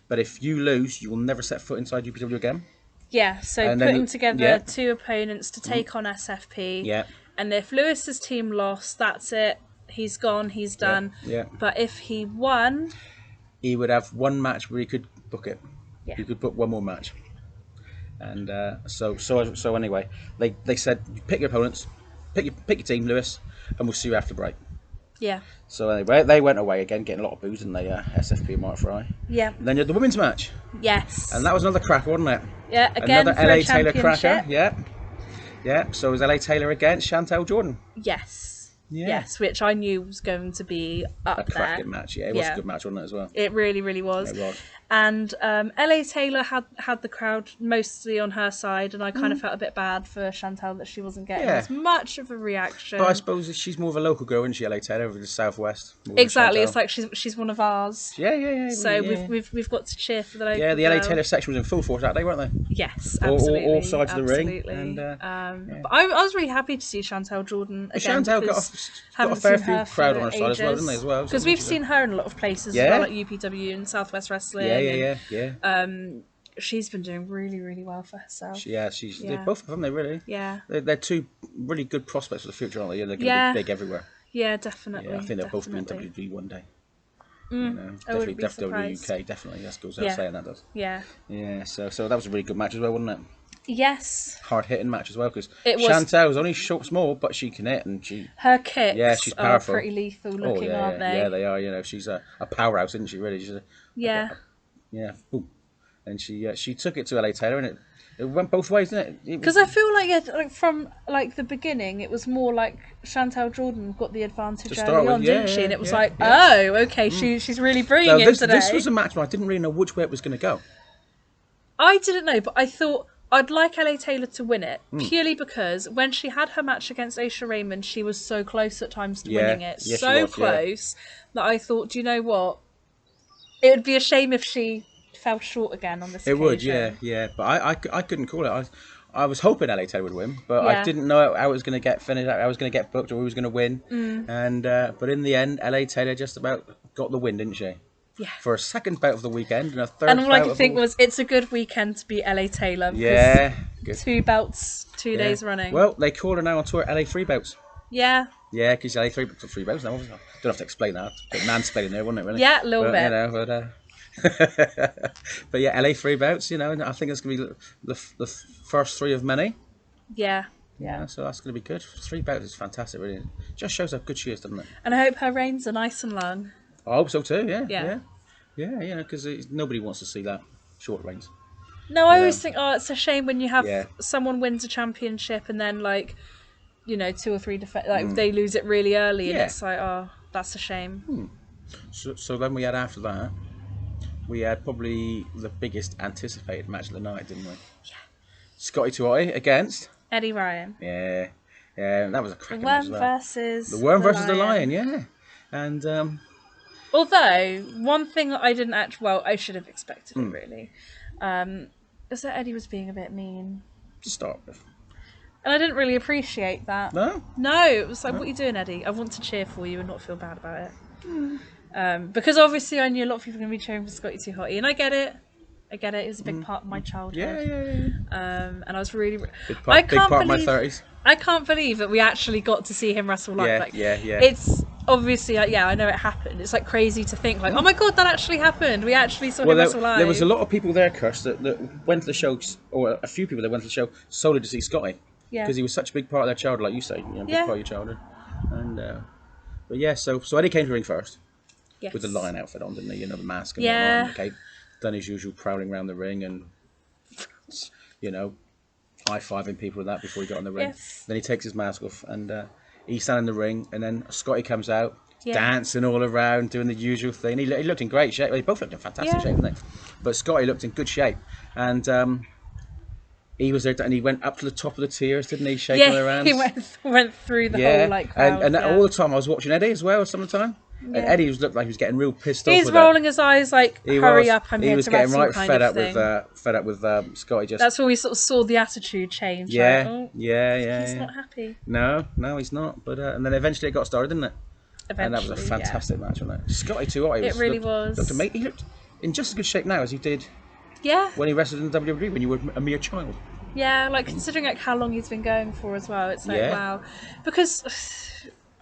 "but if you lose, you will never set foot inside UPW again." Yeah, so And putting then, together two opponents to take on SFP. Yeah. And if Lewis's team lost, that's it. He's gone, he's done. Yeah. But if he won, he would have one match where he could book it. Yeah. He could book one more match. And so anyway, they said, pick your opponents, pick your team, Lewis, and we'll see you after break. Yeah. So anyway, they went away again, getting a lot of booze, didn't they? SFP and Mark Fry. Yeah. And then you had the women's match. Yes. And that was another cracker, wasn't it? Yeah, again another for LA a Taylor cracker. championship. Yeah. Yeah. So it was LA Taylor against Chantel Jordan. Yes. Yeah. Yes, which I knew was going to be up A cracking there. match. Yeah, it was a good match, wasn't it, as well? It really, really was. It was. And LA Taylor had the crowd mostly on her side, and I kind of felt a bit bad for Chantal that she wasn't getting as much of a reaction. But I suppose she's more of a local girl, isn't she, LA Taylor, over the southwest? Exactly, it's like she's one of ours. Yeah. So we've got to cheer for the local. Yeah, the LA girl. Taylor section was in full force that day, weren't they? Yes, absolutely. All sides of the ring. And, but I was really happy to see Chantal Jordan again. Chantal got a fair few crowd on her side as well, didn't they? As well, because we've seen her in a lot of places, as well, like UPW and Southwest Wrestling. Yeah. She's been doing really, really well for herself. They're both of them, they really. Yeah. They're two really good prospects for the future, aren't they? They're going to be big everywhere. Yeah, definitely. Yeah, I think they'll both be in WWE one day. Definitely UK, definitely. That goes without saying, that does. Yeah. Yeah, so that was a really good match as well, wasn't it? Yes. Hard hitting match as well, because It was. Chantal was only small, but she can hit, and her kicks she's powerful. are pretty lethal looking, aren't they? Yeah, they are. She's a powerhouse, isn't she? Really, yeah. Ooh. And she took it to LA Taylor, and it went both ways, didn't it? Because I feel like from the beginning, it was more like Chantal Jordan got the advantage early on, didn't she? And it was oh, okay, she's really bringing it today. This was a match where I didn't really know which way it was going to go. I didn't know, but I thought I'd like LA Taylor to win it, purely because when she had her match against Aisha Raymond, she was so close at times to winning it. Yeah, so close that I thought, do you know what? It would be a shame if she fell short again on this occasion. It would, yeah. But I couldn't call it. I was hoping LA Taylor would win, but I didn't know how it was going to get finished, how it was going to get booked, or who was going to win. And but in the end, LA Taylor just about got the win, didn't she? Yeah. For a second bout of the weekend and a third. And all I could think was, it's a good weekend to be LA Taylor. Yeah. Good. 2 belts, 2 days running. Well, they call her now on tour LA 3 belts. Yeah. Yeah, because LA 3 belts now. Don't have to explain that. But mansplaining there, wasn't it? Really? Yeah, a little bit. But yeah, LA 3 belts, and I think it's going to be the first 3 of many. Yeah. So that's going to be good. 3 belts is fantastic, really. Just shows how good she is, doesn't it? And I hope her reigns are nice and long. I hope so too, Yeah. Because nobody wants to see that short reigns. No, I always think, it's a shame when you have Yeah. someone wins a championship and then 2 or 3 they lose it really early, and it's like, oh, that's a shame. So then we had after that, we had probably the biggest anticipated match of the night, didn't we? Yeah. Scotty Tuohy against Eddie Ryan. Yeah, that was a cracking match as well. Versus the Worm versus the Lion, yeah. And although one thing that I didn't I should have expected it really, is that Eddie was being a bit mean to start with. And I didn't really appreciate that. No? No, it was like, what are you doing, Eddie? I want to cheer for you and not feel bad about it. Because obviously I knew a lot of people were going to be cheering for Scotty Tuohy, and I get it. I get it. It was a big part of my Yeah, childhood. yeah, yeah. And I was really, I Big can't part of my believe, 30s. I can't believe that we actually got to see him wrestle live. Yeah, Like, yeah, yeah. it's obviously like, yeah, I know it happened. It's like crazy to think like, oh my god, that actually happened. We actually saw Well, him wrestle there was a live. lot of people there, Kirst, that went to the show, or a few people that went to the show solely to see Scotty, Yeah, because he was such a big part of their childhood, like you say, big yeah, part of your childhood. And but yeah, so Eddie came to the ring first with the yes, lion outfit on, didn't he? The mask and whatnot, and yeah, the cape. Done his usual prowling around the ring and you know high-fiving people with that before he got in the ring. yes, Then he takes his mask off and he's standing in the ring, and then Scotty comes out, yeah, dancing all around, doing the usual thing. He looked in great shape. They both looked in fantastic yeah. shape, didn't they? But Scotty looked in good shape, and he was there, and he went up to the top of the tiers, didn't he, shaking Yeah, their he hands? went through the whole Yeah, like and crowd. Yeah, all the time I was watching Eddie as well some of the time, and yeah. Eddie looked like he was getting real pissed off He's with it. rolling his eyes like, He "Hurry was. up! I'm He here was to getting wrestle," right kind of thing. fed up with Scotty. Just That's where we sort of saw the attitude change. Like, yeah, oh, yeah, yeah, he's yeah. not happy. No, no, he's not. But and then eventually it got started, didn't it? And that was a Eventually, yeah, fantastic match, wasn't it? Scotty too hot. it really Looked was. amazing. He looked in just as good shape now as he did Yeah, when he wrestled in WWE when you were a mere child. yeah. Like considering like how long he's been going for as well, it's like Yeah. wow. Because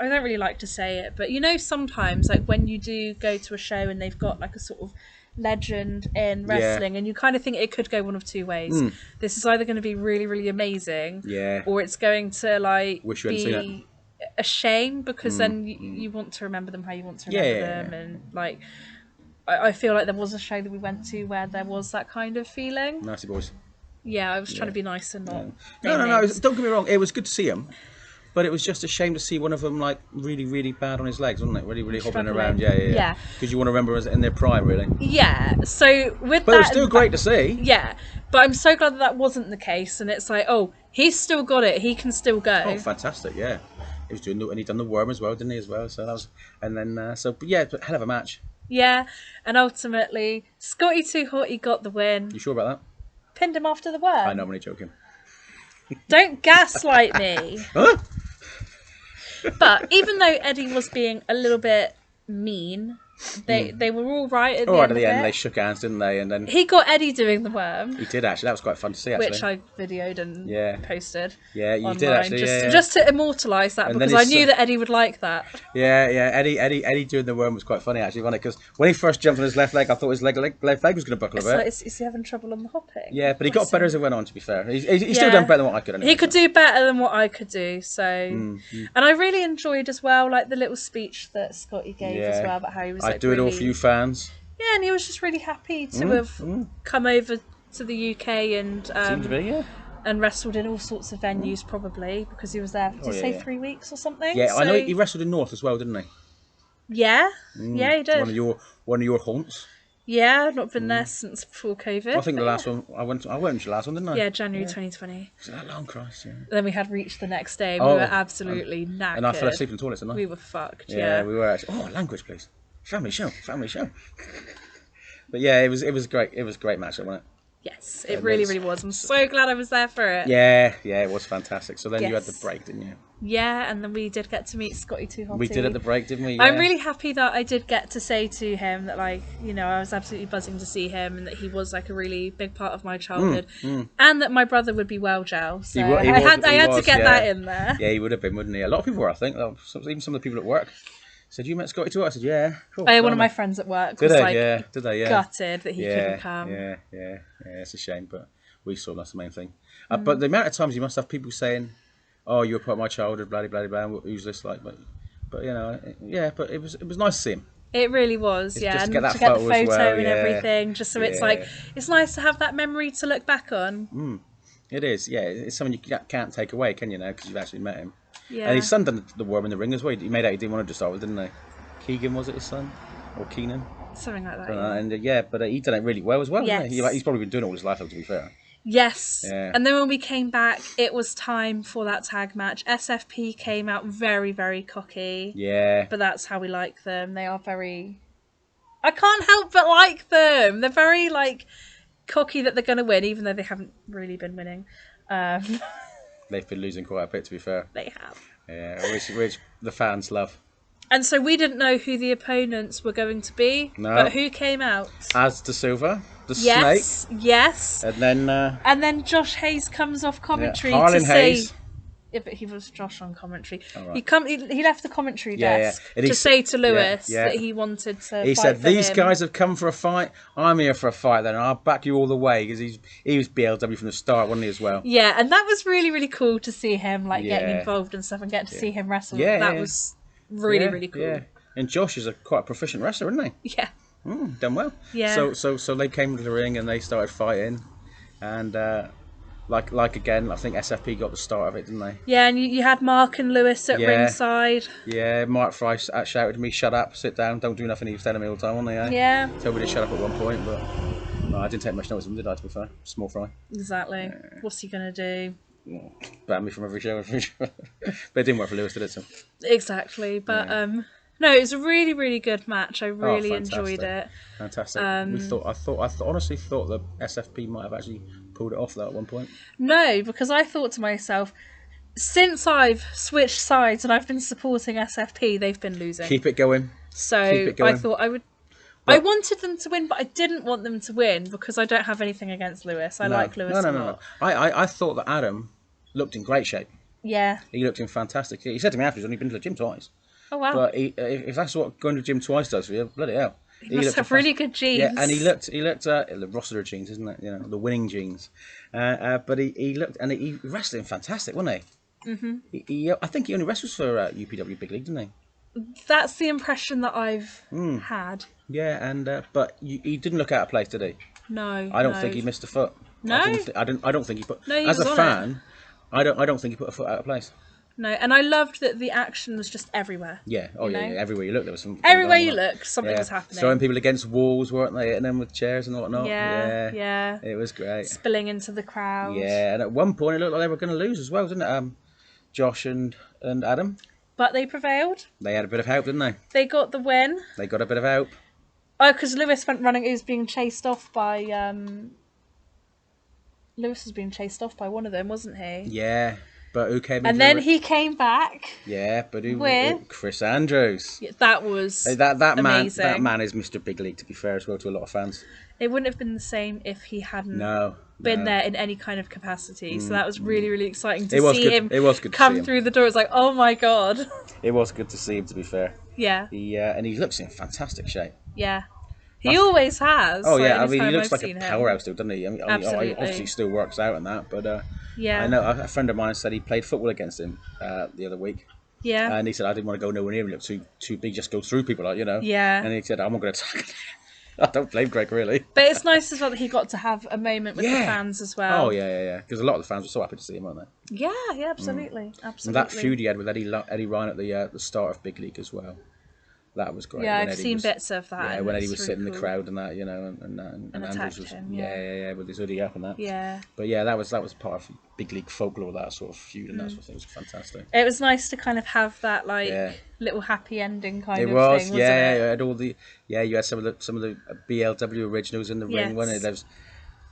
I don't really like to say it, but sometimes like when you do go to a show and they've got like a sort of legend in Yeah. wrestling and you kind of think it could go one of two ways. This is either going to be really, really amazing, Yeah. or it's going to like Wish you hadn't seen it. be a shame because then you want to remember them how you want to Yeah, remember yeah, them. yeah. And like I feel like there was a show that we went to where there was that kind of feeling. Nasty boys. Yeah, I was trying to be nice and not No, name no, no. names. Don't get me wrong. It was good to see him, but it was just a shame to see one of them like really, really bad on his legs, wasn't it? Really, really hobbling Struggling. around. Yeah, yeah, yeah. Yeah. Because you want to remember us in their prime, really. Yeah, so with But that, it was still great to see. Yeah, but I'm so glad that wasn't the case, and it's like, oh, he's still got it. He can still go. Oh, fantastic! Yeah, he was doing, and he done the worm as well, didn't he? As well, so that was, and then but yeah, but hell of a match. Yeah, and ultimately, Scotty Too Hot, he got the win. You sure about that? Pinned him after the worm. I know, I'm only joking. Don't gaslight me. Huh? But even though Eddie was being a little bit mean, they were all right at the All right, end at the of end it. they shook hands, didn't they? And then He got Eddie doing the worm, he did actually. That was quite fun to see. Actually, which I videoed and Yeah. posted. Yeah, you online, did actually. just, Yeah, yeah. just to immortalise that, And then because I his knew son- that Eddie would like that. Yeah, yeah. Eddie doing the worm was quite funny actually, wasn't it? Because when he first jumped on his left leg, I thought his left leg was going to buckle a It's bit. like, is he having trouble on the hopping? Yeah, but he got Bless better him. as it went on. To be fair, he's still Yeah. done better than what I could. Anyway, He could so. do better than what I could do. So, Mm, and I really enjoyed as well, like the little speech that Scotty gave as Yeah. well about how he was. I Like, do it all really- for you fans. Yeah, and he was just really happy to have come over to the UK and Seemed to be, yeah. and wrestled in all sorts of venues, probably because he was there. Did Oh, he yeah, say yeah. 3 weeks or something? Yeah, I know So- he wrestled in North as well, didn't he? Yeah, yeah, he It's did. one of your haunts. Yeah, I've not been there since before COVID. I think the but last one I went to the last one, didn't I? Yeah, January 2020. Was it that long, Christ? Yeah. Then we had reached the next day. And Oh, we were absolutely knackered. And I fell asleep in the toilets, didn't I? We were fucked. Yeah, Yeah. we were actually. Oh, language, please. Family show. But yeah, it was great. It was a great match, wasn't it? Yes, it really, really was. I'm so glad I was there for it. Yeah, it was fantastic. So then you had the Yes. break, didn't you? Yeah, and then we did get to meet Scotty Too Hotty. We did at the break, didn't we? I'm Yeah. really happy that I did get to say to him that, like, I was absolutely buzzing to see him and that he was, like, a really big part of my childhood. And that my brother would be well, Gel. So He wa- he I was- had he to was, get yeah. that in there. Yeah, he would have been, wouldn't he? A lot of people were, I think. Even some of the people at work said, "You met Scotty too?" I said, "Yeah." Cool. One of blimey." my friends at work Did was, they? like, Yeah. Did they? Yeah. gutted that he yeah, couldn't come. yeah. It's a shame, but we saw that's the main thing. But the amount of times you must have people saying, "Oh, you were part of my childhood," blah blah blah blah. Who's this like? But yeah. But it was nice to see him. It really was, It's yeah. just And to get that to get the photo as photo well, and yeah. everything, just so it's like, Yeah. it's nice to have that memory to look back on. It is, yeah. It's something you can't take away, can you? Now because you've actually met him. Yeah. And his son done the worm in the ring as well. He made out he didn't want to start with, didn't he? Keegan, was it his son? Or Keenan? Something like that. Yeah. And but he done it really well as well. Didn't he? Yes. He's probably been doing it all his life, to be fair. Yes. Yeah. And then when we came back, it was time for that tag match. SFP came out very, very cocky. Yeah. But that's how we like them. They are very... I can't help but like them. They're very, like, cocky that they're going to win, even though they haven't really been winning. They've been losing quite a bit, to be fair. They have. Yeah, which the fans love. And so we didn't know who the opponents were going to be, No. but who came out? As De Silva, the Yes, snake. yes. And then Josh Hayes comes off commentary Harlan to say... Hayes. Yeah, but he was Josh on commentary. Oh, right. He left the commentary desk And to say to Lewis yeah. that he wanted to He fight said, for these him. guys have come for a fight. I'm here for a fight then. I'll back you all the way. Because he was BLW from the start, wasn't he, as well? Yeah, and that was really, really cool to see him like getting Yeah. involved and stuff and get to see him wrestle. Yeah, that yeah. was really, really cool. Yeah. And Josh is quite a proficient wrestler, isn't he? Yeah. Done well. Yeah. So they came to the ring and they started fighting. And like again, I think SFP got the start of it, didn't they? Yeah, and you had Mark and Lewis at ringside. Yeah, Mark Fry shouted to me, "Shut up, sit down, don't do nothing." He was telling me all the time, wasn't he? Eh? Yeah. Told me to shut up at one point, but no, I didn't take much notice of him, did I? To be fair, small Fry. Exactly. What's he gonna do? Banned me from every show. But it didn't work for Lewis, did it? So. Exactly, but no, it was a really, really good match. I really enjoyed it. Fantastic. I honestly thought the SFP might have actually pulled it off though at one point. No, because I thought to myself, since I've switched sides and I've been supporting SFP, they've been losing. Keep it going. So Keep it going. I thought I would. I wanted them to win, but I didn't want them to win because I don't have anything against Lewis. I like Lewis a lot. No. I thought that Adam looked in great shape. Yeah. He looked in fantastic. He said to me after he's only been to the gym twice. Oh wow! But if that's what going to the gym twice does for you, bloody hell! He must have really good genes. Yeah, and he looked the roster genes, isn't it? You know, the winning genes. But he looked and he wrestled fantastic, wasn't he? Mm-hmm. I think he only wrestles for UPW Big League, didn't he? That's the impression that I've had. Yeah, and but he didn't look out of place, did he? No. I don't think he missed a foot. No. I don't think he put. No, he as was a on fan, I don't think he put a foot out of place. No, and I loved that the action was just everywhere. Yeah, yeah. Everywhere you look, there was something. Everywhere you look, something was happening. Throwing people against walls, weren't they? Hitting them with chairs and whatnot. Yeah. It was great. Spilling into the crowd. Yeah, and at one point it looked like they were going to lose as well, didn't it? Josh and Adam. But they prevailed. They had a bit of help, didn't they? They got the win. They got a bit of help. Oh, because Lewis went running. He was being chased off by. Lewis was being chased off by one of them, wasn't he? Yeah. But who came in? And then he came back. Yeah, but with Chris Andrews. Yeah, that was that amazing. That man is Mr. Big League, to be fair as well to a lot of fans. It wouldn't have been the same if he hadn't been there in any kind of capacity. So that was really, really exciting to see him. It was good to come see him. through the door. It's like, oh my god. It was good to see him, to be fair. Yeah. And he looks in fantastic shape. Yeah. He always has. Oh yeah, I mean he looks like a powerhouse still, doesn't he? I mean, Absolutely. obviously still works out and that, but yeah. I know a friend of mine said he played football against him the other week. Yeah. And he said I didn't want to go nowhere near him. He looked too big, just go through people, like, you know. Yeah. And he said I'm not going to attack. I don't blame Greg really. But it's nice as well that he got to have a moment with the fans as well. Oh yeah. Because a lot of the fans were so happy to see him, weren't they? Yeah, absolutely, absolutely. And that feud he had with Eddie Ryan at the start of Big League as well. That was great. Yeah, I've seen bits of that. Yeah, when Eddie was really sitting in cool. the crowd and that, you know, and Andrews was him, with his hoodie up and that. Yeah. But yeah, that was part of Big League folklore, that sort of feud, and that sort of thing. It was fantastic. It was nice to kind of have that little happy ending kind of thing. Wasn't it? You had all the you had some of the BLW originals in the ring, wasn't it? There was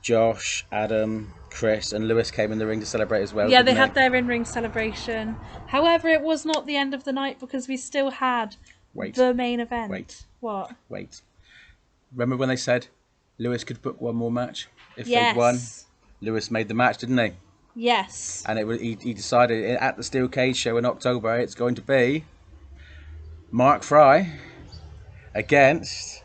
Josh, Adam, Chris, and Lewis came in the ring to celebrate as well. Yeah, they had their in-ring celebration. However, it was not the end of the night because we still had the main event. Wait. Remember when they said Lewis could book one more match if they'd won? Lewis made the match, didn't he? Yes. And he decided at the Steel Cage show in October it's going to be Mark Fry against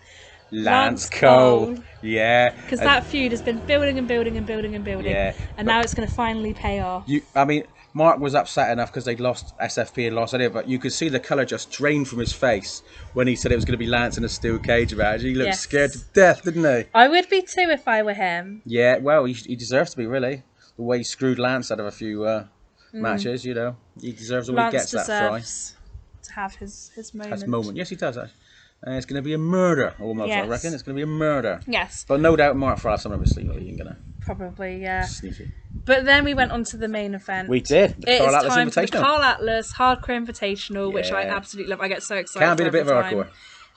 Lance Cole. Yeah. Because that feud has been building and building and building and building. Yeah. And now it's going to finally pay off. I mean, Mark was upset enough because they'd lost SFP and lost Eddie, but you could see the colour just drain from his face when he said it was going to be Lance in a steel cage match. He looked scared to death, didn't he? I would be too if I were him. Yeah, well, he deserves to be, really. The way he screwed Lance out of a few matches, you know. He deserves all he gets, that Fry. To have his moment. His moment. Yes, he does, actually. And it's going to be a murder, almost, I reckon. It's going to be a murder. Yes. But no doubt Mark Fry has something up his sleeve, ain't going to. Probably, yeah. Sneaky. But then we went on to the main event. We did. The Carl Atlas time for Invitational. the Carl Atlas Hardcore Invitational, which I absolutely love. I get so excited. Can't be a bit of hardcore.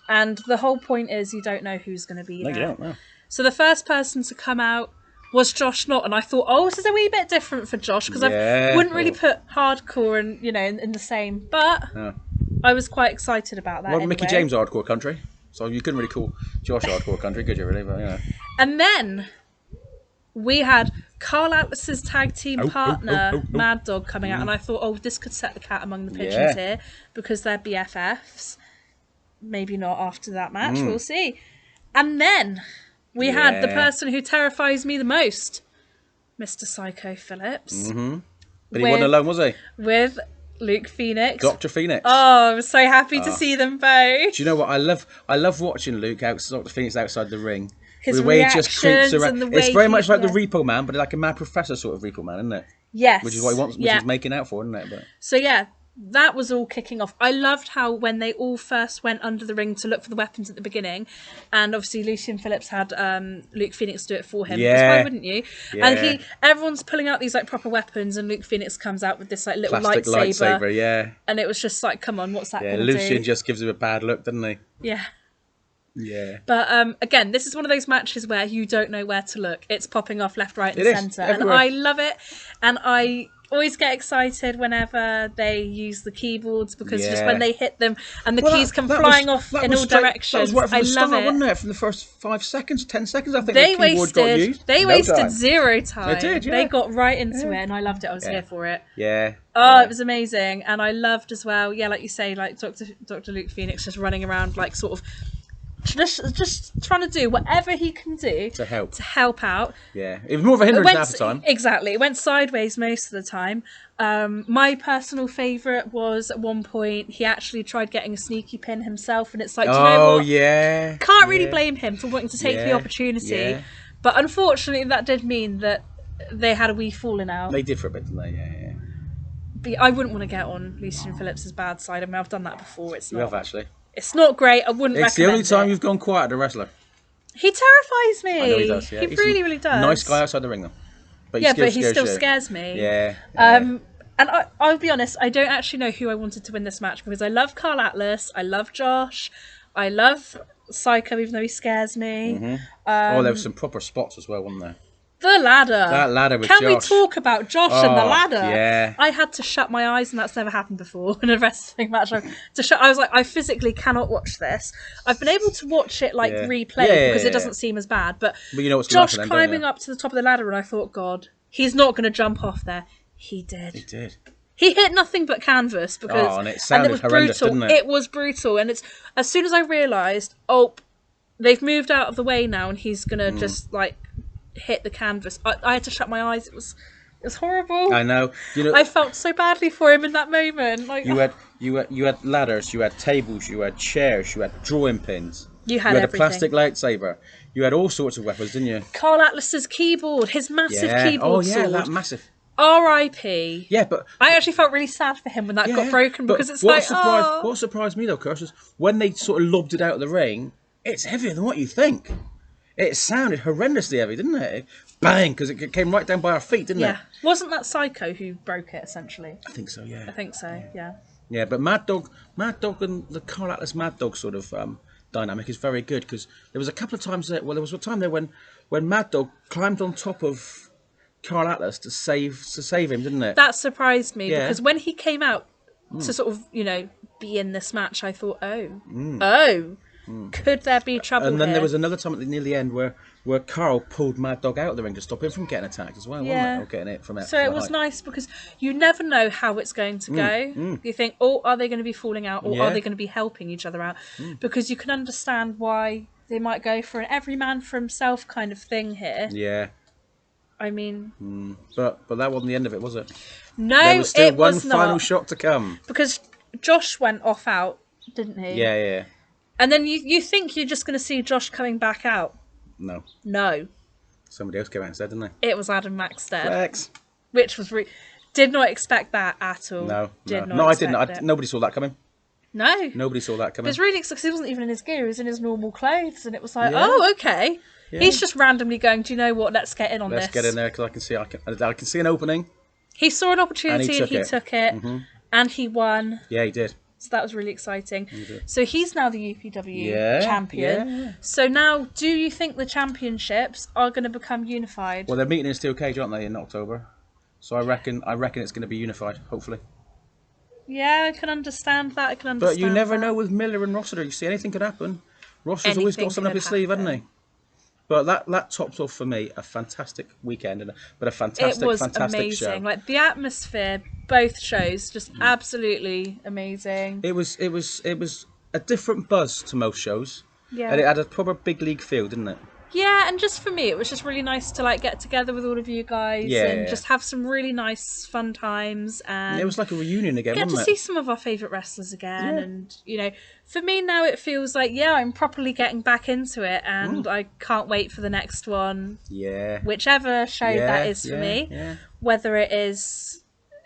And the whole point is you don't know who's going to be there. No, you don't, no. So the first person to come out was Josh Knott, and I thought, this is a wee bit different for Josh because I wouldn't really put hardcore and in the same. But I was quite excited about that. Well, anyway. Mickey James hardcore country, so you couldn't really call Josh hardcore country, could you? Really, but yeah. And then we had Carl Atlas's tag team partner, Mad Dog, coming out, and I thought, oh, this could set the cat among the pigeons here because they're BFFs. Maybe not after that match, we'll see. And then we had the person who terrifies me the most, Mr. Psycho Phillips. But he wasn't alone, was he? With Luke Phoenix. Dr. Phoenix. Oh, I'm so happy to see them both. Do you know what? I love watching Luke Dr. Phoenix outside the ring. His the way he just creeps around. and the way it's very much like the Repo Man, but like a Mad Professor sort of Repo Man, isn't it? Yes. Which is what he wants, which he's making out for, isn't it? But... So yeah, that was all kicking off. I loved how when they all first went under the ring to look for the weapons at the beginning, and obviously Lucien Phillips had Luke Phoenix do it for him. Yeah. Because why wouldn't you? Yeah. And everyone's pulling out these like proper weapons, and Luke Phoenix comes out with this like little plastic lightsaber. Yeah. And it was just like, come on, what's that? Yeah, gonna Lucien do? just gives him a bad look, doesn't he? Yeah. Yeah. But again, this is one of those matches where you don't know where to look. It's popping off left, right, and centre, and I love it. And I always get excited whenever they use the keyboards because just when they hit them and the keys come flying off in all directions. That was right from the start, love it. wasn't it? From the first 5 seconds, 10 seconds, I think They the keyboard got used. wasted zero time. They did, yeah. They got right into it, and I loved it. I was here for it. Yeah. Oh, it was amazing, and I loved as well. Yeah, like you say, like Dr. Luke Phoenix just running around, like sort of. Just trying to do whatever he can do to help out. Yeah, it was more of a hindrance half the time. Exactly, it went sideways most of the time. My personal favourite was at one point he actually tried getting a sneaky pin himself, and it's like, do you know what? Yeah, can't really blame him for wanting to take the opportunity. Yeah. But unfortunately, that did mean that they had a wee falling out. They did for a bit, didn't they? Yeah. But I wouldn't want to get on Lucien Phillips' bad side. I mean, I've done that before. You have actually. It's not great. I wouldn't recommend it. It's the only time you've gone quiet at a wrestler. He terrifies me. I know he does, yeah. He really does. Nice guy outside the ring, though. But he still scares me. Yeah. And I'll be honest, I don't actually know who I wanted to win this match because I love Carl Atlas, I love Josh, I love Psycho, even though he scares me. There were some proper spots as well, wasn't there? The ladder. That ladder with Can Josh. we talk about Josh and the ladder? Yeah. I had to shut my eyes, and that's never happened before in a wrestling match. I was like, I physically cannot watch this. I've been able to watch it replay because it doesn't seem as bad. But you know what's Josh then, climbing up to the top of the ladder, and I thought, God, he's not going to jump off there. He did. He did. He hit nothing but canvas because and it sounded was horrendous, brutal. didn't it? It was brutal, and it's as soon as I realised, they've moved out of the way now, and he's gonna just like hit the canvas. I had to shut my eyes. It was horrible. I know. I felt so badly for him in that moment. Like you had ladders, you had tables, you had chairs, you had drawing pins. You had a plastic lightsaber. You had all sorts of weapons, didn't you? Carl Atlas's keyboard, his massive keyboard sword. That massive. R.I.P. Yeah, but I actually felt really sad for him when that got broken because it's what surprised me though, Kirst, is when they sort of lobbed it out of the ring. It's heavier than what you think. It sounded horrendously heavy, didn't it? Bang, because it came right down by our feet, didn't it? Yeah. Wasn't that Psycho who broke it, essentially? I think so, yeah. I think so, yeah. Yeah, but Mad Dog and the Carl Atlas Mad Dog sort of dynamic is very good because there was a couple of times there was a time there when Mad Dog climbed on top of Carl Atlas to save him, didn't it? That surprised me because when he came out to sort of, be in this match, I thought, could there be trouble And then here? there was another time near the end where Carl pulled Mad Dog out of the ring to stop him from getting attacked as well, wasn't it? Or getting it from it. So it was nice because you never know how it's going to go. You think, are they going to be falling out or are they going to be helping each other out? Because you can understand why they might go for an every man for himself kind of thing here. Yeah. I mean... But that wasn't the end of it, was it? No, there was still it was one final shot to come. Because Josh went off out, didn't he? Yeah. And then you think you're just going to see Josh coming back out. No. Somebody else came out instead, didn't they? It was Adam Maxted. Flex. Which was... did not expect that at all. No. I didn't. Nobody saw that coming. No. Nobody saw that coming. It was really exciting because he wasn't even in his gear. He was in his normal clothes. And it was like, okay. Yeah. He's just randomly going, do you know what? Let's get in on this. Let's get in there because I can see an opening. He saw an opportunity and he took it. And he won. Yeah, he did. So that was really exciting. So he's now the UPW champion. Yeah. So now, do you think the championships are going to become unified? Well, they're meeting in Steel Cage, aren't they, in October? So I reckon it's going to be unified, hopefully. Yeah, I can understand that. I can But you understand never know that. with Miller and Rossiter. You see, anything could happen. Rossiter's always got Anything something up could his sleeve, hasn't he? happen. But that tops off for me a fantastic weekend, but a It fantastic, was fantastic amazing. show. Like the atmosphere, both shows, just absolutely amazing. It was a different buzz to most shows, and Yeah. it had a proper big league feel, didn't it? Yeah, and just for me, it was just really nice to like get together with all of you guys and Yeah, just have some really nice, fun times it was and like a reunion again, get to wasn't see it? some of our favourite wrestlers again. Yeah. And, you know, for me now it feels like, yeah, I'm properly getting back into it and I can't wait for the next one, Yeah, whichever show that yeah, is for yeah, me, yeah. whether it is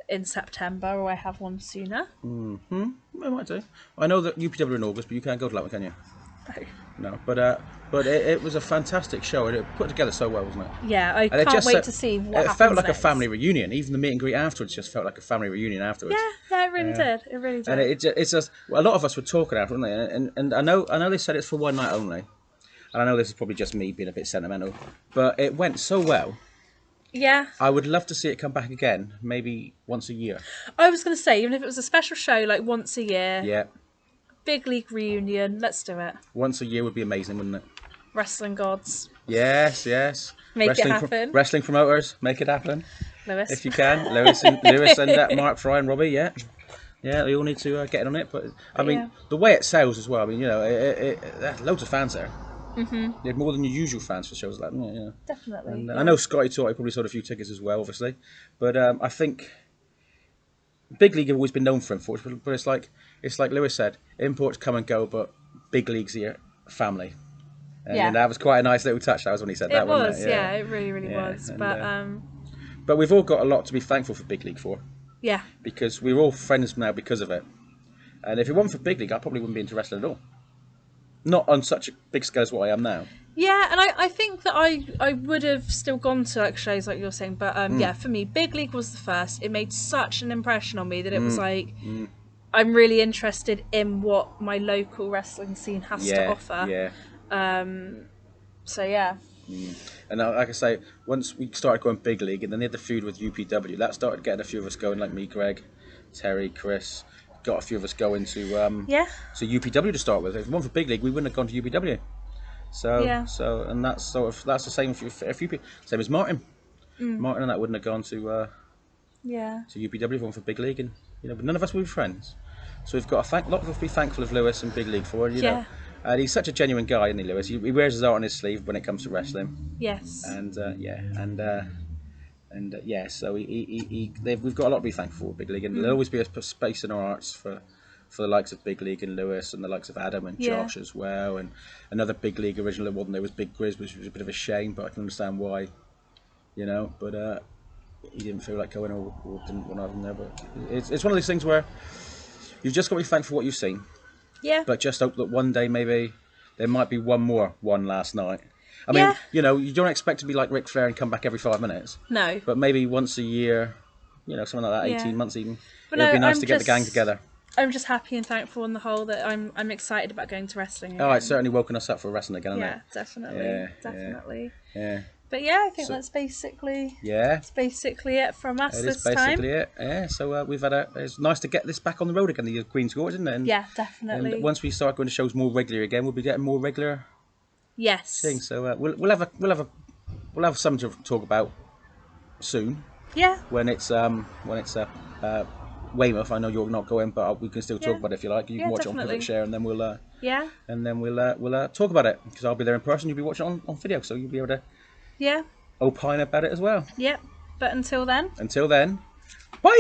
in September or I have one sooner. I might do. I know that UPW in August, but you can't go to that one, can you? No, but it was a fantastic show, and it put together so well, wasn't it? Yeah, I And it can't just wait to see what it felt happens like a next. family reunion. Even the meet and greet afterwards just felt like a family reunion afterwards. Yeah, yeah, it really did. It really And did. it's just well, a lot of us were talking after, weren't they? And I know they said it's for one night only, and I know this is probably just me being a bit sentimental, but it went so well. Yeah, I would love to see it come back again, maybe once a year. I was going to say, even if it was a special show like once a year, Yeah, big league reunion, let's do it. once a year would be amazing, wouldn't it? Wrestling gods, Yes, yes. make it happen. Wrestling promoters, make it happen Lewis. if you can. Lewis and Mark Fry and Robbie, yeah. Yeah, they all need to get in on it. But I mean, Yeah. the way it sells as well. I mean, you know, there's loads of fans there. Mm-hmm. There's more than your usual fans for shows like that. Yeah. Definitely. And Yeah. I know Scotty Torty probably sold a few tickets as well, obviously. But I think Big League have always been known for imports. But it's like Lewis said, imports come and go, but Big League's your family. And Yeah. that was quite a nice little touch. That was when he said that, It wasn't was, it? yeah, it really, really Yeah, was. and, But we've all got a lot to be thankful for Big League for, yeah. because we're all friends now because of it. And if it wasn't for Big League, I probably wouldn't be into wrestling at all. Not on such a big scale as what I am now. Yeah, and I think that I would have still gone to like shows like you're saying, but yeah, for me, Big League was the first. It made such an impression on me that it was like I'm really interested in what my local wrestling scene has to Yeah, offer. yeah. So yeah. And like I say, once we started going Big League, and then they had the feud with UPW, that started getting a few of us going, like me, Greg, Terry, Chris. Got a few of us going to Yeah. UPW to start with. If it wasn't for Big League, we wouldn't have gone to UPW. So Yeah. and that's the same for a few people. Same as Martin. Martin and that wouldn't have gone to Yeah. UPW if it wasn't for Big League, and but none of us would be friends. So we've got a lot of us be thankful of Lewis and Big League for you Yeah. know. And he's such a genuine guy, isn't he, Lewis? He wears his heart on his sleeve when it comes to wrestling. Yes. And so we've got a lot to be thankful for with Big League, and there'll always be a space in our hearts for the likes of Big League and Lewis, and the likes of Adam and Yeah. Josh as well, and another Big League original that wasn't there was Big Grizz, which was a bit of a shame, but I can understand why, but he didn't feel like going or didn't want to have him there. But it's one of these things where you've just got to be thankful for what you've seen, Yeah. but just hope that one day maybe there might be one last night. I mean, Yeah. you don't expect to be like Ric Flair and come back every 5 minutes. No. But maybe once a year, something like that, Yeah. 18 months even. But It'd no, be nice I'm to get the gang just- together. I'm just happy and thankful on the whole that I'm excited about going to wrestling again. Oh, it's certainly woken us up for wrestling again, Yeah, hasn't definitely. Yeah, Definitely. it? Yeah. But yeah, I think So- that's basically Yeah. it from us It this is basically time. it. Yeah. So it's nice to get this back on the road again, the Queen's Court, isn't it? And, Yeah, definitely. and once we start going to shows more regularly again, we'll be getting more regular Yes. things. So we'll have something to talk about soon Yeah. when it's Weymouth. I know you're not going, but we can still talk Yeah. about it if you like. You can Yeah, watch it on definitely. Pivot Share, and then we'll Yeah. talk about it, because I'll be there in person. You'll be watching it on video, so you'll be able to Yeah. opine about it as well. Yep. But until then. Until then, bye.